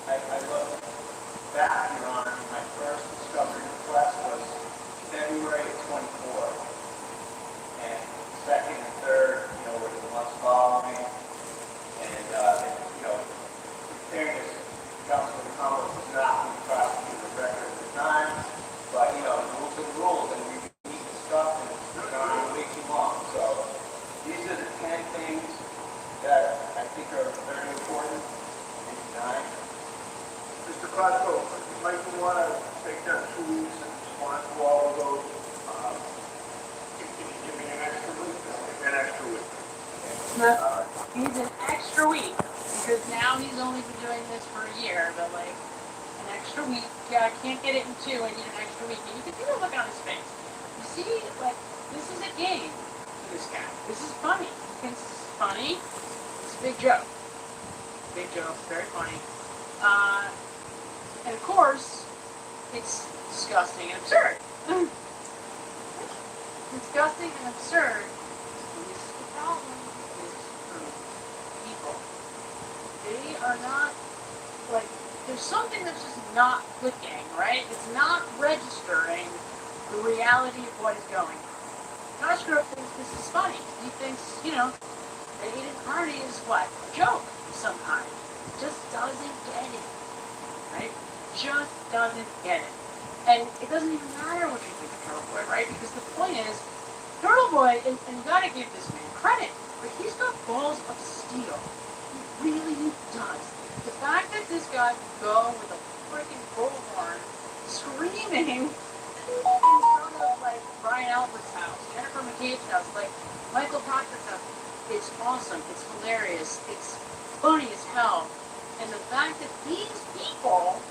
I looked back, Your Honor, my first discovery request was February of 24. And second and third, were the months following. And, in fairness, Councilman Collins was not the prosecutor's record at the time. But, rules are rules, and we need to stuff, and it's not way too long. So these are the 10 things that I think are very important in time. Mr. Cosgrove, you might want to take that 2 weeks and respond to all of those. If you give me an extra week, an extra week. He's an extra week, because now he's only been doing this for a year, but like, an extra extra week. Yeah, I can't get it in 2. I need an extra week. And you can see the look on his face. You see, like, this is a game to this guy. This is funny. He thinks this is funny. It's a big joke. Big joke. Very funny. And of course, it's disgusting and absurd. Disgusting and absurd. And this is the problem with people. They are not, like, there's something that's just not clicking, right? It's not registering the reality of what is going on. Cosgrove thinks this is funny. He thinks, you know, that Aiden Carney is what? A joke of some kind. Just doesn't get it. Right? Just doesn't get it. And it doesn't even matter what you think of Turtle Boy, right? Because the point is, Turtle Boy, and you gotta give this man credit, but he's got balls of steel. He really does. The fact that this guy could go with a freaking bullhorn screaming in front of, like, Brian Albert's house, Jennifer McCabe's house, like, Michael Patrick's house, it's awesome. It's hilarious. It's funny as hell. And the fact that these people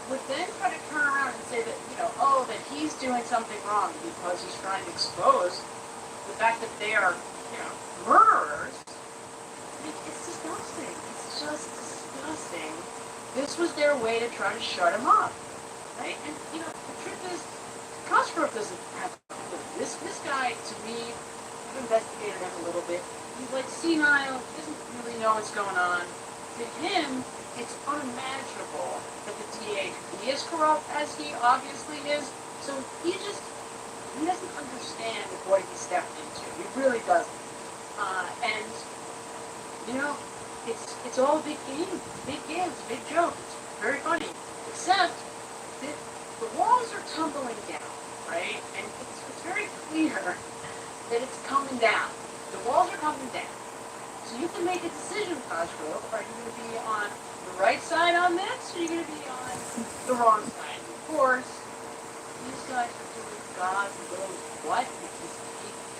would then try to turn around and say that, you know, oh, that he's doing something wrong because he's trying to expose the fact that they are, you know, murderers. It's disgusting. It's just disgusting. This was their way to try to shut him up, right? And, you know, the truth is, Cosgrove doesn't have this guy, to me, I've investigated him a little bit. He's like senile, he doesn't really know what's going on. To him, it's unimaginable that the DA could be as corrupt as he obviously is. So he doesn't understand what he stepped into. He really doesn't. And, you know, it's all a big game. Big games, big joke. It's very funny. Except that the walls are tumbling down, right? And it's very clear that it's coming down. The walls are coming down. So you can make a decision, Cosgrove. Are you going to be on the right side on this, or are you going to be on the wrong side? And of course, these guys are doing God knows what with this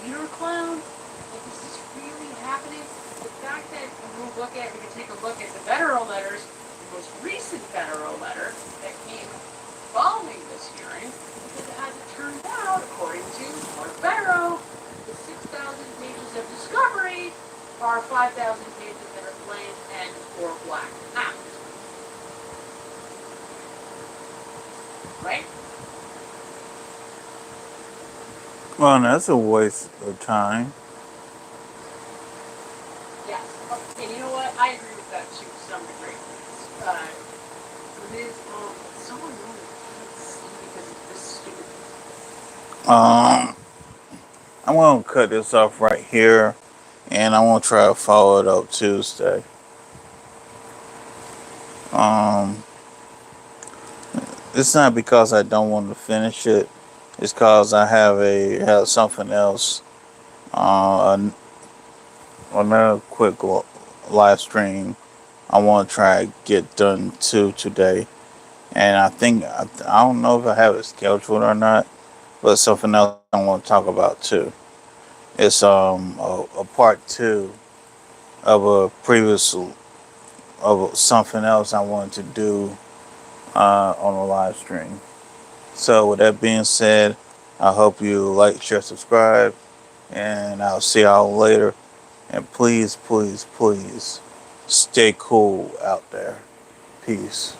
Peter clown. Like, is this really happening? The fact that we can take a look at the federal letters, the most recent federal letter that came following this hearing, is as it turns out, according to Mark Barrow, the 6,000 pages of discovery are 5,000 pages that are plain and or black out. Right? Well, that's a waste of time. Yes. And you know what? I agree with that to some degree. Liz, someone really can't see because of this stupid. I'm gonna cut this off right here, and I'm gonna try to follow it up Tuesday. It's not because I don't want to finish it. It's because I have something else. Another quick live stream I want to try to get done today, and I don't know if I have it scheduled or not, but something else I want to talk about too. It's a part 2 of something else I wanted to do on a live stream. So with that being said, I hope you like, share, subscribe, and I'll see y'all later. And please, please, please stay cool out there. Peace.